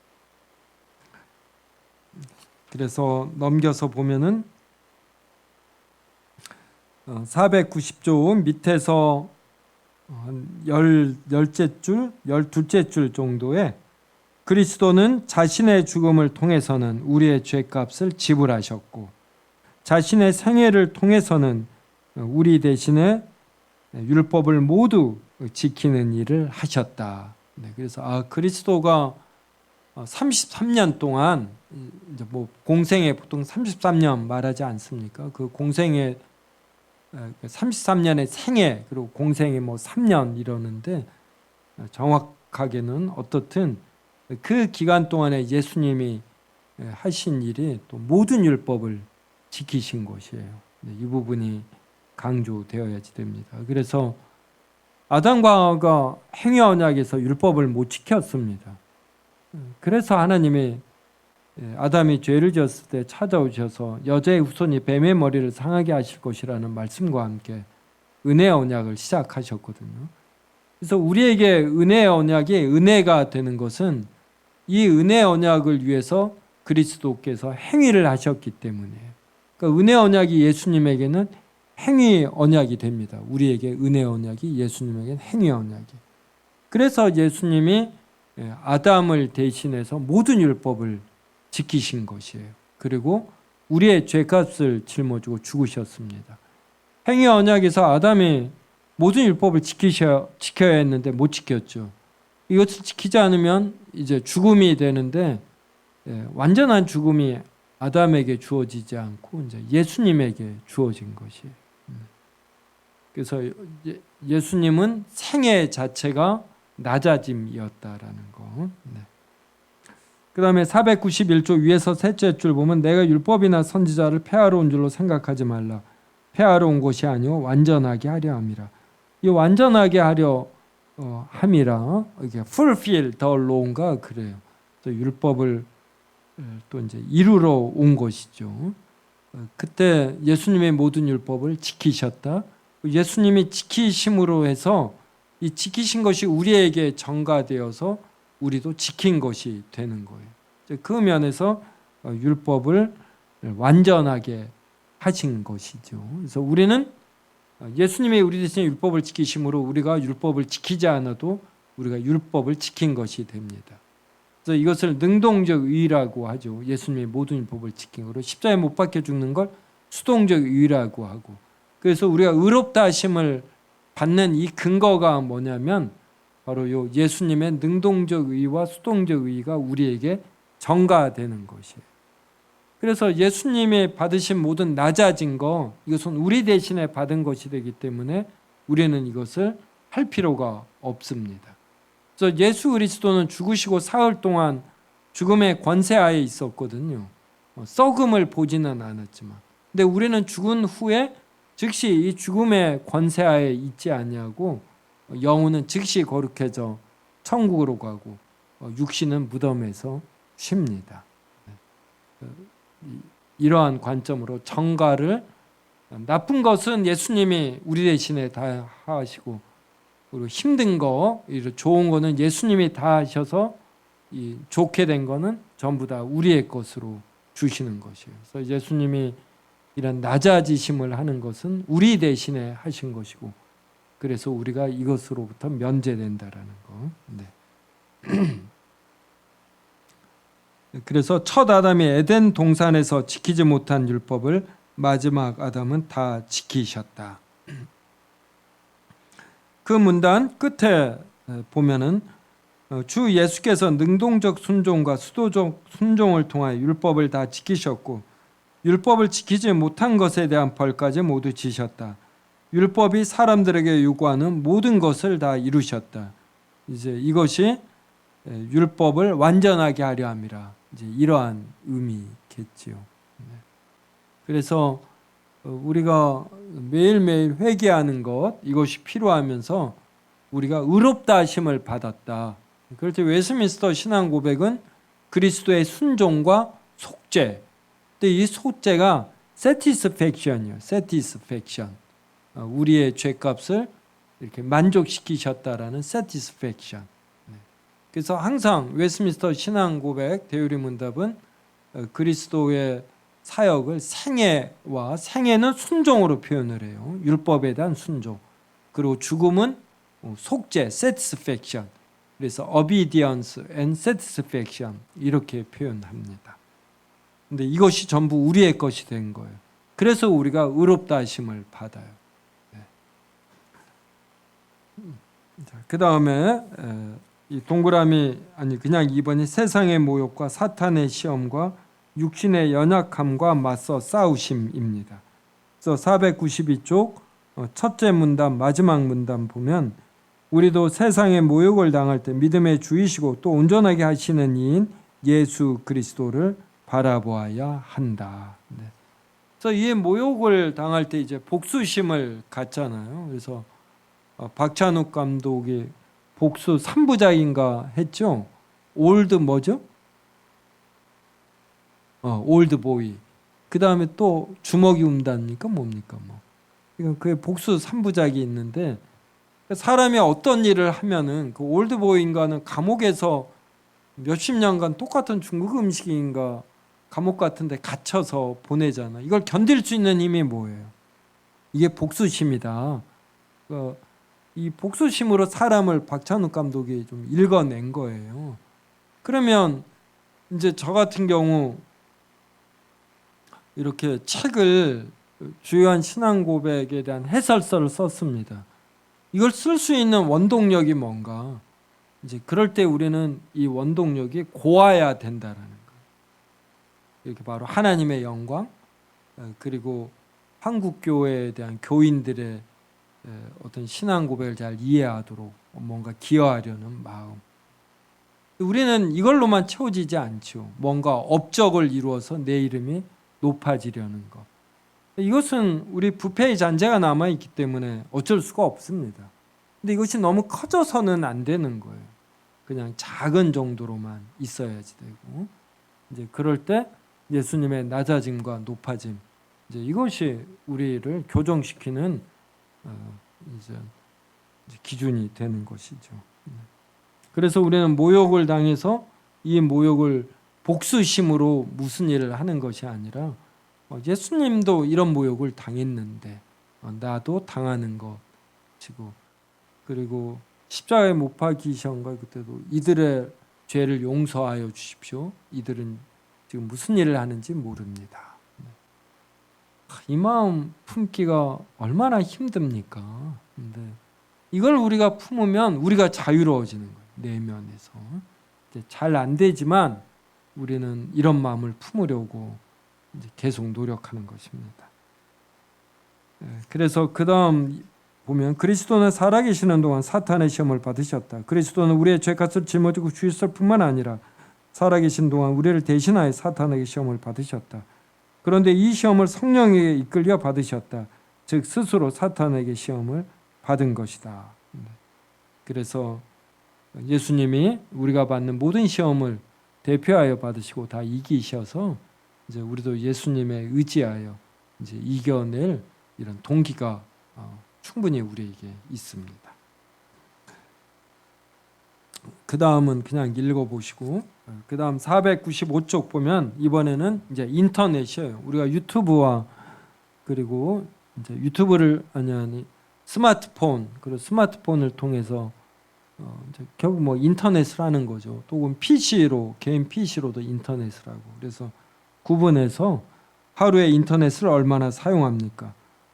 Speaker 1: 그래서 넘겨서 보면은 490조 밑에서 한 10째 줄, 12째 줄 정도에 그리스도는 자신의 죽음을 통해서는 우리의 죄값을 지불하셨고 자신의 생애를 통해서는 우리 대신에 율법을 모두 지키는 일을 하셨다. 그래서 그리스도가 33년 동안, 이제 뭐 공생에 보통 33년 말하지 않습니까? 그 공생에 33년의 생애, 그리고 공생에 뭐 3년 이러는데 정확하게는 어떻든 그 기간 동안에 예수님이 하신 일이 또 모든 율법을 지키신 것이에요. 이 부분이 강조되어야지 됩니다. 그래서 아담과 하와가 행위 언약에서 율법을 못 지켰습니다. 그래서 하나님이 아담이 죄를 지었을 때 찾아오셔서 여자의 후손이 뱀의 머리를 상하게 하실 것이라는 말씀과 함께 은혜의 언약을 시작하셨거든요. 그래서 우리에게 은혜의 언약이 은혜가 되는 것은 이 은혜의 언약을 위해서 그리스도께서 행위를 하셨기 때문이에요. 그러니까 은혜의 언약이 예수님에게는 행위 언약이 됩니다. 우리에게 은혜의 언약이 예수님에게는 행위 언약이. 그래서 예수님이 아담을 대신해서 모든 율법을 지키신 것이에요. 그리고 우리의 죄값을 짊어지고 죽으셨습니다. 행위 언약에서 아담이 모든 율법을 지켜야 했는데 못 지켰죠. 이것을 지키지 않으면 이제 죽음이 되는데 완전한 죽음이 아담에게 주어지지 않고 이제 예수님에게 주어진 것이에요. 그래서 예수님은 생애 자체가 낮아짐이었다라는 거. 그 다음에 491조 위에서 셋째 줄 보면 내가 율법이나 선지자를 폐하러 온 줄로 생각하지 말라. 폐하러 온 것이 아니오 완전하게 하려 함이라. 이 완전하게 하려 함이라, 이게 fulfill the law인가 그래요. 율법을 또 이제 이루러 온 것이죠. 그때 예수님의 모든 율법을 지키셨다. 예수님이 지키심으로 해서 이 지키신 것이 우리에게 전가되어서 우리도 지킨 것이 되는 거예요. 그 면에서 율법을 완전하게 하신 것이죠. 그래서 우리는 예수님이 우리 대신에 율법을 지키심으로 우리가 율법을 지키지 않아도 우리가 율법을 지킨 것이 됩니다. 그래서 이것을 능동적 의라고 하죠. 예수님의 모든 율법을 지킨 거로 십자가에 못 박혀 죽는 걸 수동적 의라고 하고, 그래서 우리가 의롭다 하심을 받는 이 근거가 뭐냐면 바로 요 예수님의 능동적 의와 수동적 의가 우리에게 전가되는 것이에요. 그래서 예수님이 받으신 모든 낮아진 거, 이것은 우리 대신에 받은 것이 되기 때문에 우리는 이것을 할 필요가 없습니다. 그래서 예수 그리스도는 죽으시고 사흘 동안 죽음의 권세하에 있었거든요. 썩음을 보지는 않았지만, 근데 우리는 죽은 후에 즉시 이 죽음의 권세하에 있지 아니하고 영혼은 즉시 거룩해져 천국으로 가고 육신은 무덤에서 쉽니다. 이러한 관점으로 정가를, 나쁜 것은 예수님이 우리 대신에 다 하시고, 그리고 힘든 거, 좋은 거는 예수님이 다 하셔서 이 좋게 된 거는 전부 다 우리의 것으로 주시는 것이에요. 그래서 예수님이 이런 낮아지심을 하는 것은 우리 대신에 하신 것이고, 그래서 우리가 이것으로부터 면제된다라는 거. 네. 그래서 첫 아담이 에덴 동산에서 지키지 못한 율법을 마지막 아담은 다 지키셨다. 그 문단 끝에 보면은 주 예수께서 능동적 순종과 수도적 순종을 통하여 율법을 다 지키셨고 율법을 지키지 못한 것에 대한 벌까지 모두 지셨다. 율법이 사람들에게 요구하는 모든 것을 다 이루셨다. 이제 이것이 율법을 완전하게 하려 함이라. 이제 이러한 의미겠지요. 그래서 우리가 매일매일 회개하는 것, 이것이 필요하면서 우리가 의롭다 하심을 받았다. 그럴 때 웨스민스터 신앙 고백은 그리스도의 순종과 속죄. 근데 이 속죄가 satisfaction이요. satisfaction. 우리의 죄값을 이렇게 만족시키셨다라는 satisfaction. 그래서 항상 웨스민스터 신앙 고백 대유리 문답은 그리스도의 사역을 생애와 생애는 순종으로 표현을 해요. 율법에 대한 순종. 그리고 죽음은 속죄, satisfaction. 그래서 obedience and satisfaction 이렇게 표현합니다. 근데 이것이 전부 우리의 것이 된 거예요. 그래서 우리가 의롭다 하심을 받아요. 네. 그 다음에 이 동그라미 아니 그냥 2번이 세상의 모욕과 사탄의 시험과 육신의 연약함과 맞서 싸우심입니다. 그래서 492쪽 첫째 문단 마지막 문단 보면 우리도 세상의 모욕을 당할 때 믿음의 주이시고 또 온전하게 하시는 이인 예수 그리스도를 바라보아야 한다. 네. 그래서 이 모욕을 당할 때 이제 복수심을 갖잖아요. 그래서 박찬욱 감독이 복수 3부작인가 했죠. 올드 뭐죠? 올드보이. 그 다음에 또 주먹이 운다니까 뭡니까 뭐. 이건 그게 복수 3부작이 있는데 사람이 어떤 일을 하면은 그 올드보이인가는 감옥에서 몇십 년간 똑같은 중국 음식인가 감옥 같은데 갇혀서 보내잖아. 이걸 견딜 수 있는 힘이 뭐예요? 이게 복수심이다. 이 복수심으로 사람을 박찬욱 감독이 좀 읽어낸 거예요. 그러면 이제 저 같은 경우 이렇게 책을 주요한 신앙 고백에 대한 해설서를 썼습니다. 이걸 쓸 수 있는 원동력이 뭔가? 이제 그럴 때 우리는 이 원동력이 고와야 된다라는 거예요. 이렇게 바로 하나님의 영광, 그리고 한국 교회에 대한 교인들의 어떤 신앙 고백을 잘 이해하도록 뭔가 기여하려는 마음. 우리는 이걸로만 채워지지 않죠. 뭔가 업적을 이루어서 내 이름이 높아지려는 것. 이것은 우리 부패의 잔재가 남아있기 때문에 어쩔 수가 없습니다. 근데 이것이 너무 커져서는 안 되는 거예요. 그냥 작은 정도로만 있어야지 되고. 이제 그럴 때 예수님의 낮아짐과 높아짐, 이제 이것이 우리를 교정시키는 이제 기준이 되는 것이죠. 그래서 우리는 모욕을 당해서 이 모욕을 복수심으로 무슨 일을 하는 것이 아니라 예수님도 이런 모욕을 당했는데 나도 당하는 것이고, 그리고 십자가에 못 박히신 것 그때도 이들의 죄를 용서하여 주십시오. 이들은 지금 무슨 일을 하는지 모릅니다. 이 마음 품기가 얼마나 힘듭니까? 근데 이걸 우리가 품으면 우리가 자유로워지는 거예요. 내면에서. 잘 안 되지만 우리는 이런 마음을 품으려고 이제 계속 노력하는 것입니다. 그래서 그 다음 보면 그리스도는 살아계시는 동안 사탄의 시험을 받으셨다. 그리스도는 우리의 죄값을 짊어지고 주였을 뿐만 아니라 살아계신 동안 우리를 대신하여 사탄에게 시험을 받으셨다. 그런데 이 시험을 성령에게 이끌려 받으셨다. 즉 스스로 사탄에게 시험을 받은 것이다. 그래서 예수님이 우리가 받는 모든 시험을 대표하여 받으시고 다 이기셔서 이제 우리도 예수님에 의지하여 이제 이겨낼 이런 동기가 충분히 우리에게 있습니다. 그 다음은 그냥 읽어보시고, 그 다음 495쪽 보면 이번에는 이제 인터넷이에요. 우리가 유튜브와 그리고 이제 유튜브를 아니 스마트폰, 그리고 스마트폰을 통해서 이제 결국 뭐 인터넷을 하는 거죠. 또 혹은 PC로, 개인 PC로도 인터넷을 하고. 그래서 구분해서 하루에 인터넷을 얼마나 사용합니까?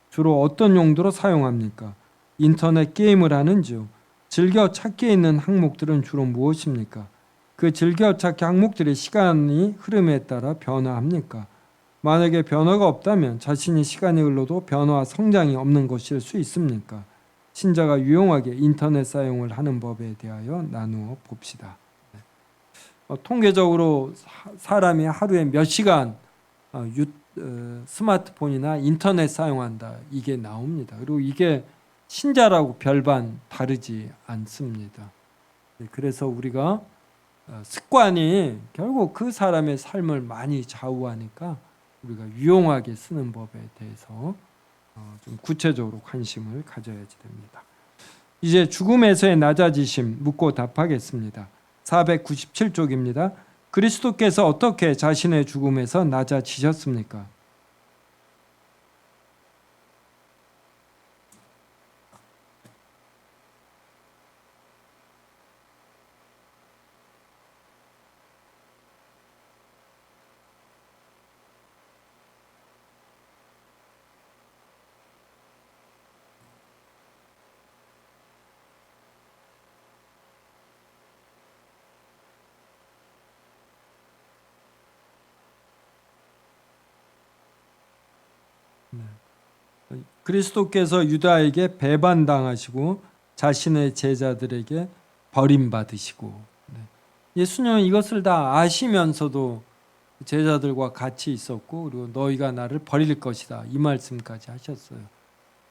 Speaker 1: 주로 어떤 용도로 사용합니까? 인터넷 게임을 하는지요? 즐겨 찾기에 있는 항목들은 주로 무엇입니까? 그 즐겨 찾기 항목들이 시간이 흐름에 따라 변화합니까? 만약에 변화가 없다면 자신이 시간이 흘러도 변화와 성장이 없는 것일 수 있습니까? 신자가 유용하게 인터넷 사용을 하는 법에 대하여 나누어 봅시다. 통계적으로 사람이 하루에 몇 시간 스마트폰이나 인터넷 사용한다, 이게 나옵니다. 그리고 이게 신자라고 별반 다르지 않습니다. 그래서 우리가 습관이 결국 그 사람의 삶을 많이 좌우하니까 우리가 유용하게 쓰는 법에 대해서 좀 구체적으로 관심을 가져야지 됩니다. 이제 죽음에서의 낮아지심 묻고 답하겠습니다. 497쪽입니다. 그리스도께서 어떻게 자신의 죽음에서 낮아지셨습니까? 그리스도께서 유다에게 배반당하시고 자신의 제자들에게 버림받으시고, 예수님은 이것을 다 아시면서도 제자들과 같이 있었고, 그리고 너희가 나를 버릴 것이다, 이 말씀까지 하셨어요.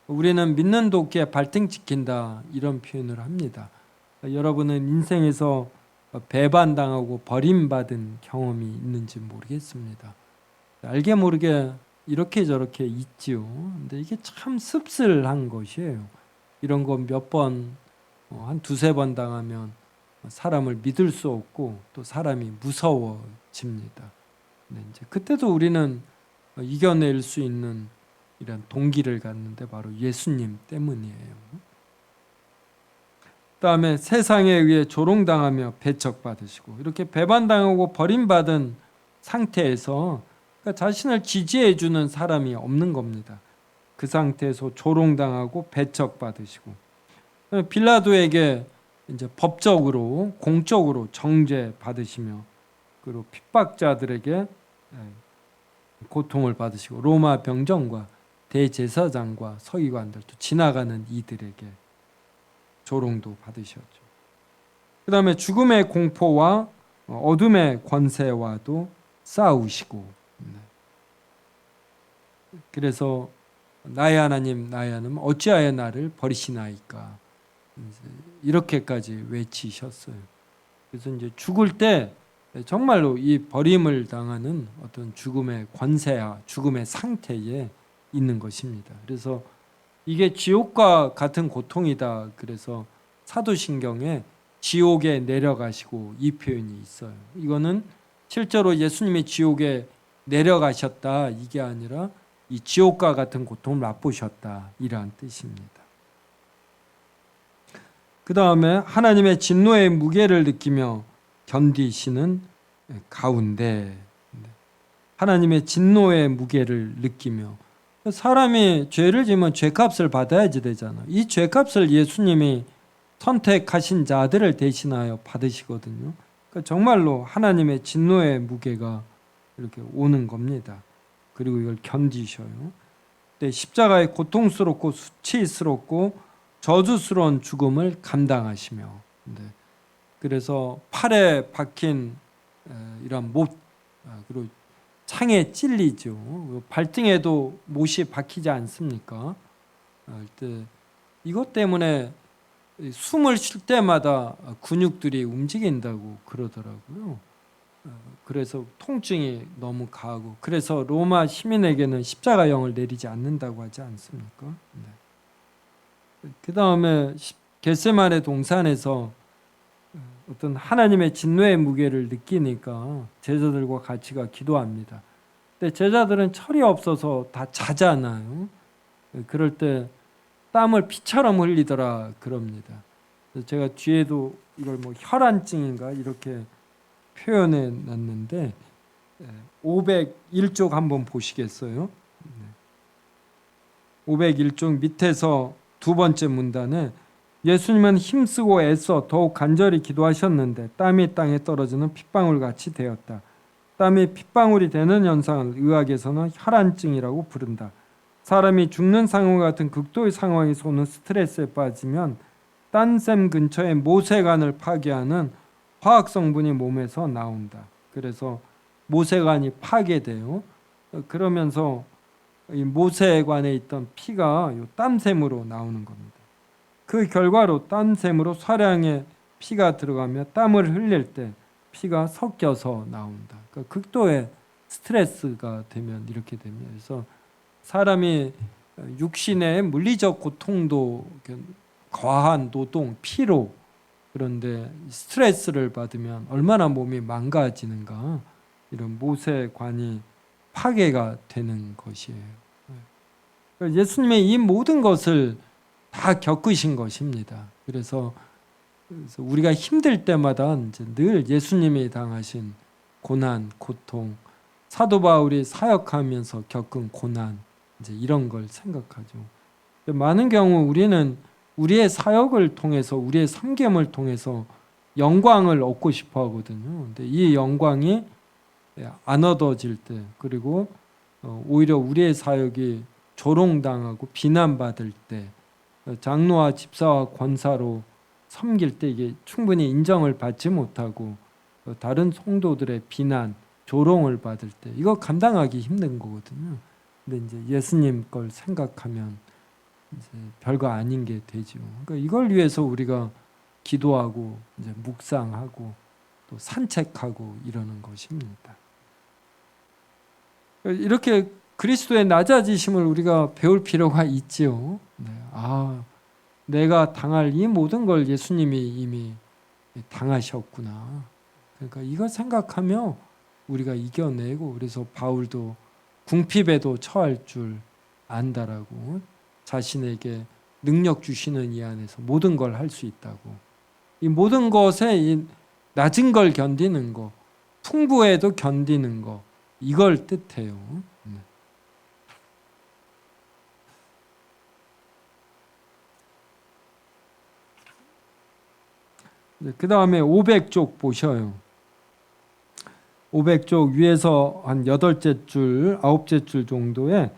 Speaker 1: 우리는 믿는 도끼에 발등 찍힌다, 이런 표현을 합니다. 여러분은 인생에서 배반당하고 버림받은 경험이 있는지 모르겠습니다. 알게 모르게 이렇게 저렇게 있지요. 근데 이게 참 씁쓸한 것이에요. 이런 거 몇 번, 한 두세 번 당하면 사람을 믿을 수 없고 또 사람이 무서워집니다. 근데 이제 그때도 우리는 이겨낼 수 있는 이런 동기를 갖는데 바로 예수님 때문이에요. 그다음에 세상에 의해 조롱당하며 배척받으시고, 이렇게 배반당하고 버림받은 상태에서 자신을 지지해 주는 사람이 없는 겁니다. 그 상태에서 조롱당하고 배척받으시고, 빌라도에게 이제 법적으로 공적으로 정죄받으시며, 그리고 핍박자들에게 고통을 받으시고, 로마 병정과 대제사장과 서기관들도 지나가는 이들에게 조롱도 받으셨죠. 그 다음에 죽음의 공포와 어둠의 권세와도 싸우시고, 그래서 나의 하나님 나의 하나님 어찌하여 나를 버리시나이까, 이렇게까지 외치셨어요. 그래서 이제 죽을 때 정말로 이 버림을 당하는 어떤 죽음의 권세와 죽음의 상태에 있는 것입니다. 그래서 이게 지옥과 같은 고통이다. 그래서 사도신경에 지옥에 내려가시고 이 표현이 있어요. 이거는 실제로 예수님이 지옥에 내려가셨다 이게 아니라 이 지옥과 같은 고통을 맛보셨다 이러한 뜻입니다. 그 다음에 하나님의 진노의 무게를 느끼며 견디시는 가운데, 하나님의 진노의 무게를 느끼며, 사람이 죄를 지으면 죄값을 받아야지 되잖아. 이 죄값을 예수님이 선택하신 자들을 대신하여 받으시거든요. 그러니까 정말로 하나님의 진노의 무게가 이렇게 오는 겁니다. 그리고 이걸 견디셔요. 네, 십자가의 고통스럽고 수치스럽고 저주스러운 죽음을 감당하시며, 네, 그래서 팔에 박힌 이런 못, 그리고 창에 찔리죠. 발등에도 못이 박히지 않습니까? 이것 때문에 숨을 쉴 때마다 근육들이 움직인다고 그러더라고요. 그래서 통증이 너무 가하고, 그래서 로마 시민에게는 십자가형을 내리지 않는다고 하지 않습니까? 네. 그 다음에 겟세마네 동산에서 어떤 하나님의 진노의 무게를 느끼니까 제자들과 같이 기도합니다. 근데 제자들은 철이 없어서 다 자잖아요. 그럴 때 땀을 피처럼 흘리더라 그럽니다. 제가 뒤에도 이걸 뭐 혈안증인가 이렇게 표현해 놨는데 501쪽 한번 보시겠어요? 501쪽 밑에서 두 번째 문단에 예수님은 힘쓰고 애써 더욱 간절히 기도하셨는데 땀이 땅에 떨어지는 핏방울같이 되었다. 땀이 핏방울이 되는 현상을 의학에서는 혈안증이라고 부른다. 사람이 죽는 상황 같은 극도의 상황에서 오는 스트레스에 빠지면 딴샘 근처의 모세관을 파괴하는 화학 성분이 몸에서 나온다. 그래서 모세관이 파괴돼요. 그러면서 이 모세관에 있던 피가 땀샘으로 나오는 겁니다. 그 결과로 땀샘으로 쇠량의 피가 들어가며 땀을 흘릴 때 피가 섞여서 나온다. 그러니까 극도의 스트레스가 되면 이렇게 됩니다. 그래서 사람이 육신의 물리적 고통도 과한 노동, 피로, 그런데 스트레스를 받으면 얼마나 몸이 망가지는가, 이런 모세관이 파괴가 되는 것이에요. 그러니까 예수님의 이 모든 것을 다 겪으신 것입니다. 그래서 우리가 힘들 때마다 이제 늘 예수님이 당하신 고난, 고통, 사도 바울이 사역하면서 겪은 고난, 이제 이런 걸 생각하죠. 많은 경우 우리는 우리의 사역을 통해서, 우리의 섬김을 통해서 영광을 얻고 싶어 하거든요. 근데 이 영광이 안 얻어질 때, 그리고 오히려 우리의 사역이 조롱당하고 비난받을 때, 장로와 집사와 권사로 섬길 때 이게 충분히 인정을 받지 못하고 다른 성도들의 비난, 조롱을 받을 때 이거 감당하기 힘든 거거든요. 근데 이제 예수님 걸 생각하면 이제 별거 아닌 게 되죠. 그러니까 이걸 위해서 우리가 기도하고 이제 묵상하고 또 산책하고 이러는 것입니다. 이렇게 그리스도의 낮아지심을 우리가 배울 필요가 있지요. 네. 내가 당할 이 모든 걸 예수님이 이미 당하셨구나. 그러니까 이거 생각하며 우리가 이겨내고, 그래서 바울도 궁핍에도 처할 줄 안다라고, 자신에게 능력 주시는 이 안에서 모든 걸 할 수 있다고. 이 모든 것에 이 낮은 걸 견디는 거, 풍부에도 견디는 거, 이걸 뜻해요. 그 다음에 500쪽 보셔요. 500쪽 위에서 한 8째 줄, 9째 줄 정도에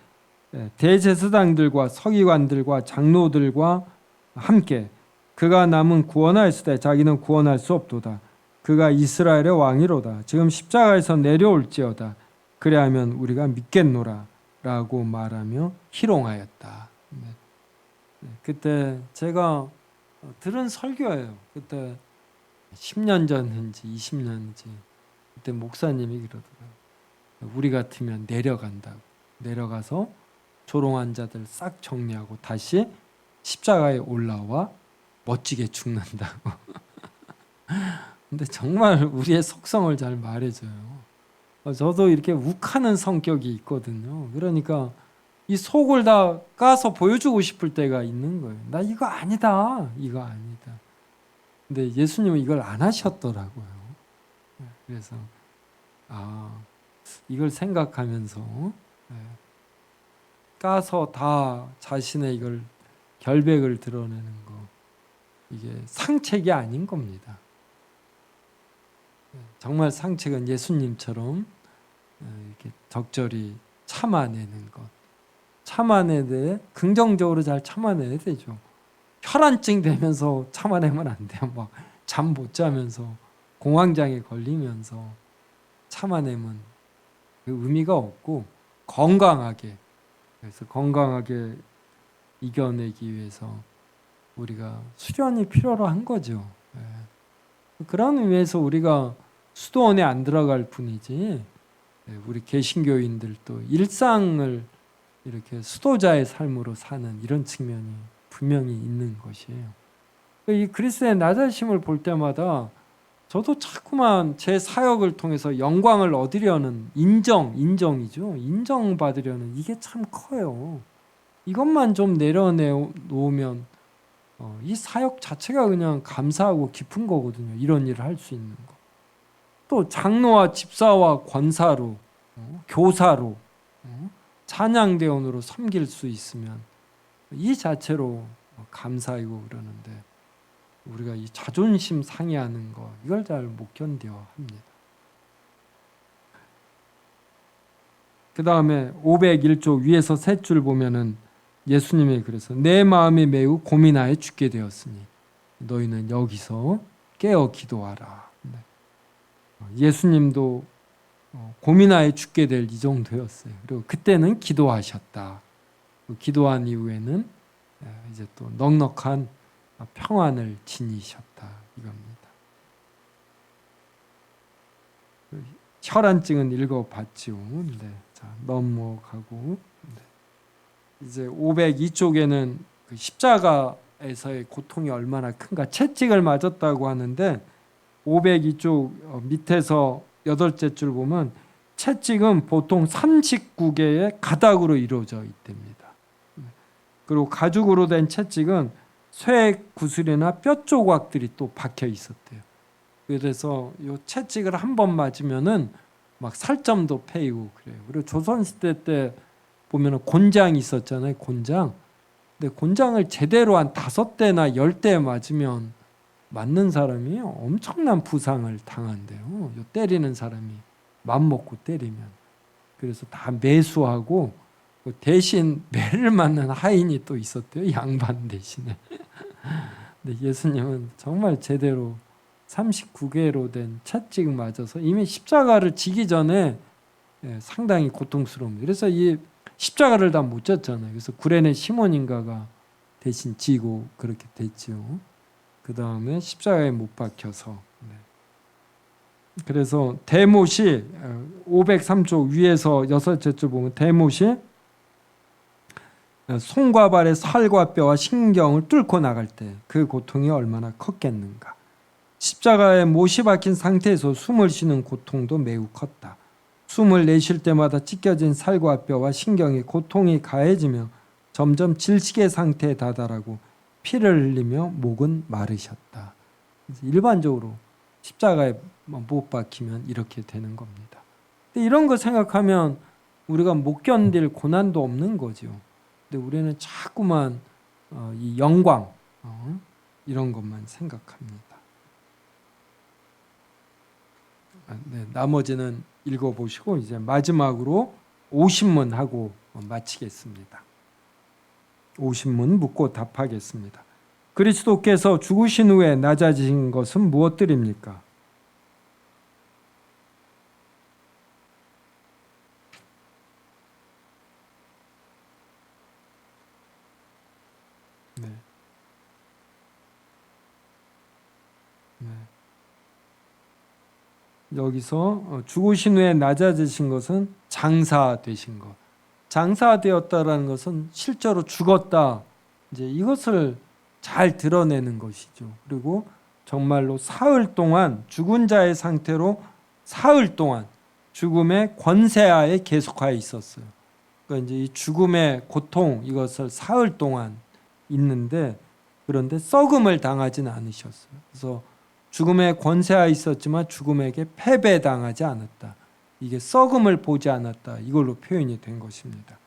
Speaker 1: 대제사장들과 서기관들과 장로들과 함께 그가 남은 구원하였으되 자기는 구원할 수 없도다. 그가 이스라엘의 왕이로다. 지금 십자가에서 내려올지어다. 그래야면 우리가 믿겠노라 라고 말하며 희롱하였다. 그때 제가 들은 설교예요. 그때 10년 전인지 20년인지 그때 목사님이 그러더라고요. 우리 같으면 내려간다고. 내려가서 조롱한 자들 싹 정리하고 다시 십자가에 올라와 멋지게 죽는다고. 근데 정말 우리의 속성을 잘 말해줘요. 저도 이렇게 욱하는 성격이 있거든요. 그러니까 이 속을 다 까서 보여주고 싶을 때가 있는 거예요. 나 이거 아니다. 이거 아니다. 근데 예수님은 이걸 안 하셨더라고요. 그래서 이걸 생각하면서 까서 다 자신의 이걸 결백을 드러내는 거, 이게 상책이 아닌 겁니다. 정말 상책은 예수님처럼 이렇게 적절히 참아내는 것. 참아내되 긍정적으로 잘 참아내야 되죠. 혈안증 되면서 참아내면 안 돼요. 막 잠 못 자면서 공황장애 걸리면서 참아내면 그 의미가 없고, 건강하게, 그래서 건강하게 이겨내기 위해서 우리가 수련이 필요로 한 거죠. 그런 의미에서 우리가 수도원에 안 들어갈 뿐이지, 우리 개신교인들도 일상을 이렇게 수도자의 삶으로 사는 이런 측면이 분명히 있는 것이에요. 이 그리스도의 낮아심을 볼 때마다 저도 자꾸만 제 사역을 통해서 영광을 얻으려는 인정이죠. 인정받으려는 이게 참 커요. 이것만 좀 내려놓으면 이 사역 자체가 그냥 감사하고 깊은 거거든요. 이런 일을 할 수 있는 거. 또 장로와 집사와 권사로, 교사로, 찬양대원으로 섬길 수 있으면 이 자체로 감사이고 그러는데, 우리가 이 자존심 상해하는 거, 이걸 잘 못 견뎌 합니다. 그 다음에 501쪽 위에서 세 줄 보면은 예수님이 그래서 내 마음이 매우 고민하여 죽게 되었으니 너희는 여기서 깨어 기도하라. 예수님도 고민하여 죽게 될 이 정도였어요. 그리고 그때는 기도하셨다. 기도한 이후에는 이제 또 넉넉한 평안을 지니셨다 이겁니다. 혈안증은 읽어봤죠. 네, 자 넘어가고, 이제 502쪽에는 그 십자가에서의 고통이 얼마나 큰가 채찍을 맞았다고 하는데, 502쪽 밑에서 8째 줄 보면 채찍은 보통 39개의 가닥으로 이루어져 있답니다. 그리고 가죽으로 된 채찍은 쇠 구슬이나 뼈 조각들이 또 박혀 있었대요. 그래서 이 채찍을 한 번 맞으면은 막 살점도 패이고 그래요. 그리고 조선시대 때 보면은 곤장이 있었잖아요. 곤장. 근데 곤장을 제대로 한 5대나 10대 맞으면 맞는 사람이 엄청난 부상을 당한대요. 때리는 사람이 맘먹고 때리면. 그래서 다 매수하고 대신 매를 맞는 하인이 또 있었대요. 양반 대신에. 근데 예수님은 정말 제대로 39개로 된 채찍 맞아서 이미 십자가를 지기 전에 상당히 고통스러웁니다. 그래서 이 십자가를 다 못 졌잖아요. 그래서 구레네 시몬인가가 대신 지고 그렇게 됐죠. 그 다음에 십자가에 못 박혀서. 그래서 대못이 503쪽 위에서 6째 줄 보면 대못이 손과 발의 살과 뼈와 신경을 뚫고 나갈 때 그 고통이 얼마나 컸겠는가. 십자가에 못이 박힌 상태에서 숨을 쉬는 고통도 매우 컸다. 숨을 내쉴 때마다 찢겨진 살과 뼈와 신경이 고통이 가해지며 점점 질식의 상태에 다다라고 피를 흘리며 목은 마르셨다. 일반적으로 십자가에 못 박히면 이렇게 되는 겁니다. 근데 이런 거 생각하면 우리가 못 견딜 고난도 없는 거죠. 근데 우리는 자꾸만 이 영광 이런 것만 생각합니다. 네, 나머지는 읽어보시고 이제 마지막으로 오신문 하고 마치겠습니다. 오신문 묻고 답하겠습니다. 그리스도께서 죽으신 후에 낮아지신 것은 무엇들입니까? 네. 네. 여기서 죽으신 후에 낮아지신 것은 장사되신 것. 장사되었다라는 것은 실제로 죽었다. 이제 이것을 잘 드러내는 것이죠. 그리고 정말로 사흘 동안 죽은 자의 상태로 사흘 동안 죽음의 권세하에 계속하여 있었어요. 그러니까 이제 이 죽음의 고통 이것을 사흘 동안 있는데 그런데 썩음을 당하지는 않으셨어요. 그래서 죽음의 권세하에 있었지만 죽음에게 패배당하지 않았다. 이게 썩음을 보지 않았다. 이걸로 표현이 된 것입니다.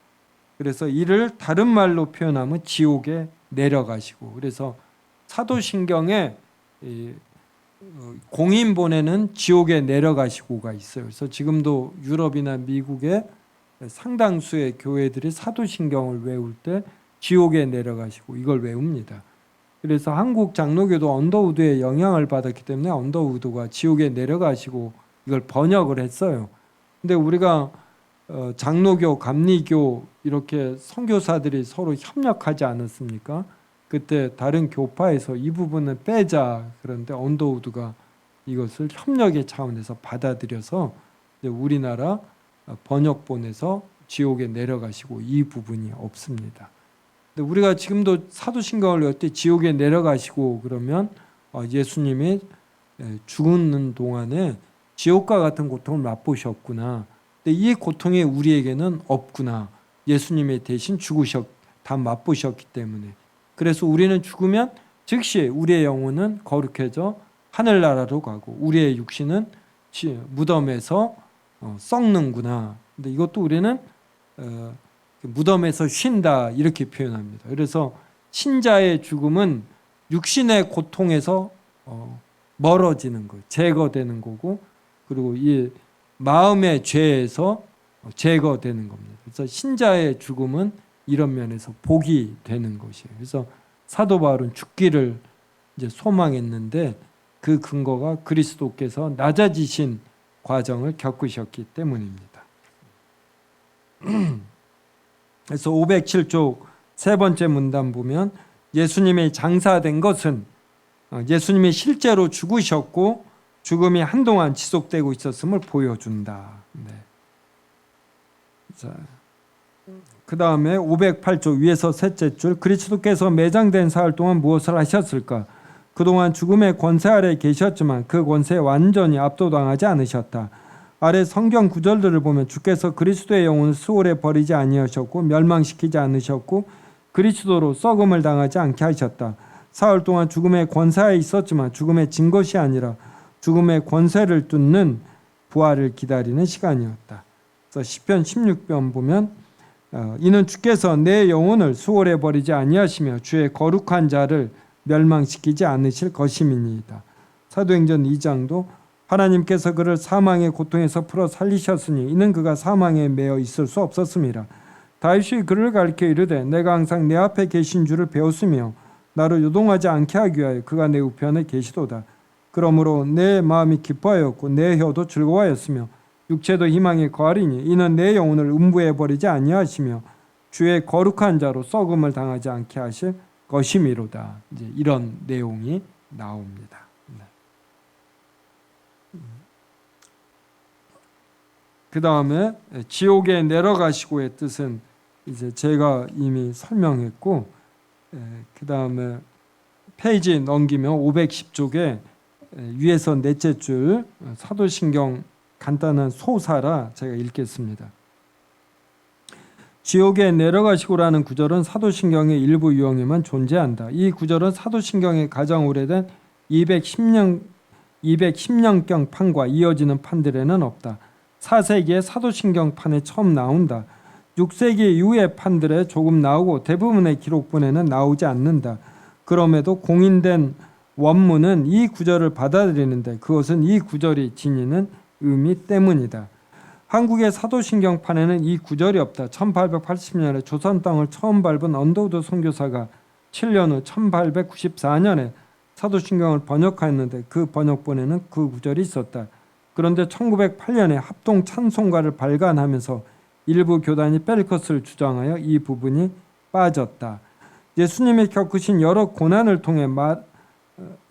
Speaker 1: 그래서 이를 다른 말로 표현하면 지옥에 내려가시고, 그래서 사도신경에 공인 보내는 지옥에 내려가시고가 있어요. 그래서 지금도 유럽이나 미국의 상당수의 교회들이 사도신경을 외울 때 지옥에 내려가시고 이걸 외웁니다. 그래서 한국 장로교도 언더우드의 영향을 받았기 때문에 언더우드가 지옥에 내려가시고 이걸 번역을 했어요. 근데 우리가 장로교, 감리교 이렇게 선교사들이 서로 협력하지 않았습니까? 그때 다른 교파에서 이 부분은 빼자. 그런데 언더우드가 이것을 협력의 차원에서 받아들여서 이제 우리나라 번역본에서 지옥에 내려가시고 이 부분이 없습니다. 근데 우리가 지금도 사도신경을 외울 때 지옥에 내려가시고 그러면 예수님이 죽는 동안에 지옥과 같은 고통을 맛보셨구나. 근데 이 고통이 우리에게는 없구나. 예수님이 대신 다 맛보셨기 때문에. 그래서 우리는 죽으면 즉시 우리의 영혼은 거룩해져 하늘나라로 가고 우리의 육신은 무덤에서 썩는구나. 근데 이것도 우리는 무덤에서 쉰다 이렇게 표현합니다. 그래서 신자의 죽음은 육신의 고통에서 멀어지는 거예요. 제거되는 거고, 그리고 이 마음의 죄에서 제거되는 겁니다. 그래서 신자의 죽음은 이런 면에서 복이 되는 것이에요. 그래서 사도 바울은 죽기를 이제 소망했는데 그 근거가 그리스도께서 낮아지신 과정을 겪으셨기 때문입니다. 그래서 507쪽 세 번째 문단 보면 예수님이 장사된 것은 예수님이 실제로 죽으셨고 죽음이 한동안 지속되고 있었음을 보여준다. 네. 자, 그 다음에 508쪽 위에서 셋째 줄 그리스도께서 매장된 사흘 동안 무엇을 하셨을까? 그동안 죽음의 권세 아래 계셨지만 그 권세에 완전히 압도당하지 않으셨다. 아래 성경 구절들을 보면 주께서 그리스도의 영혼을 수월에 버리지 아니하셨고 멸망시키지 않으셨고 그리스도로 썩음을 당하지 않게 하셨다. 사흘 동안 죽음의 권세에 있었지만 죽음에 진 것이 아니라 죽음의 권세를 뚫는 부활을 기다리는 시간이었다. 그래서 시편 16편 보면 이는 주께서 내 영혼을 수월에 버리지 아니하시며 주의 거룩한 자를 멸망시키지 않으실 것임이니이다. 사도행전 2장도 하나님께서 그를 사망의 고통에서 풀어 살리셨으니 이는 그가 사망에 매여 있을 수 없었음이라. 다윗이 그를 가리켜 이르되 내가 항상 내 앞에 계신 줄을 배웠으며 나를 요동하지 않게 하기 위하여 그가 내 우편에 계시도다. 그러므로 내 마음이 기뻐하였고 내 혀도 즐거워하였으며 육체도 희망에 거하리니 이는 내 영혼을 음부에 버리지 아니하시며 주의 거룩한 자로 썩음을 당하지 않게 하실 것이미로다. 이제 이런 내용이 나옵니다. 그 다음에 지옥에 내려가시고의 뜻은 이제 제가 이미 설명했고, 그 다음에 페이지 넘기면 510쪽에 위에서 넷째 줄 사도신경 간단한 소사라 제가 읽겠습니다. 지옥에 내려가시고라는 구절은 사도신경의 일부 유형에만 존재한다. 이 구절은 사도신경의 가장 오래된 210년경 판과 이어지는 판들에는 없다. 4세기의 사도신경 판에 처음 나온다. 6세기 이후의 판들에 조금 나오고 대부분의 기록본에는 나오지 않는다. 그럼에도 공인된 원문은 이 구절을 받아들이는데 그것은 이 구절이 지니는 의미 때문이다. 한국의 사도신경판에는 이 구절이 없다. 1880년에 조선 땅을 처음 밟은 언더우드 선교사가 7년 후 1894년에 사도신경을 번역하였는데 그 번역본에는 그 구절이 있었다. 그런데 1908년에 합동 찬송가를 발간하면서 일부 교단이 뺄 것을 주장하여 이 부분이 빠졌다. 예수님이 겪으신 여러 고난을 통해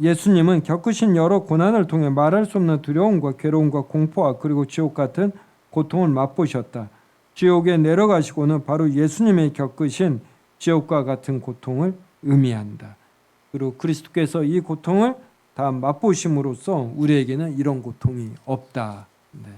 Speaker 1: 예수님은 겪으신 여러 고난을 통해 말할 수 없는 두려움과 괴로움과 공포와 그리고 지옥 같은 고통을 맛보셨다. 지옥에 내려가시고는 바로 예수님이 겪으신 지옥과 같은 고통을 의미한다. 그리고 그리스도께서 이 고통을 다 맛보심으로써 우리에게는 이런 고통이 없다. 네.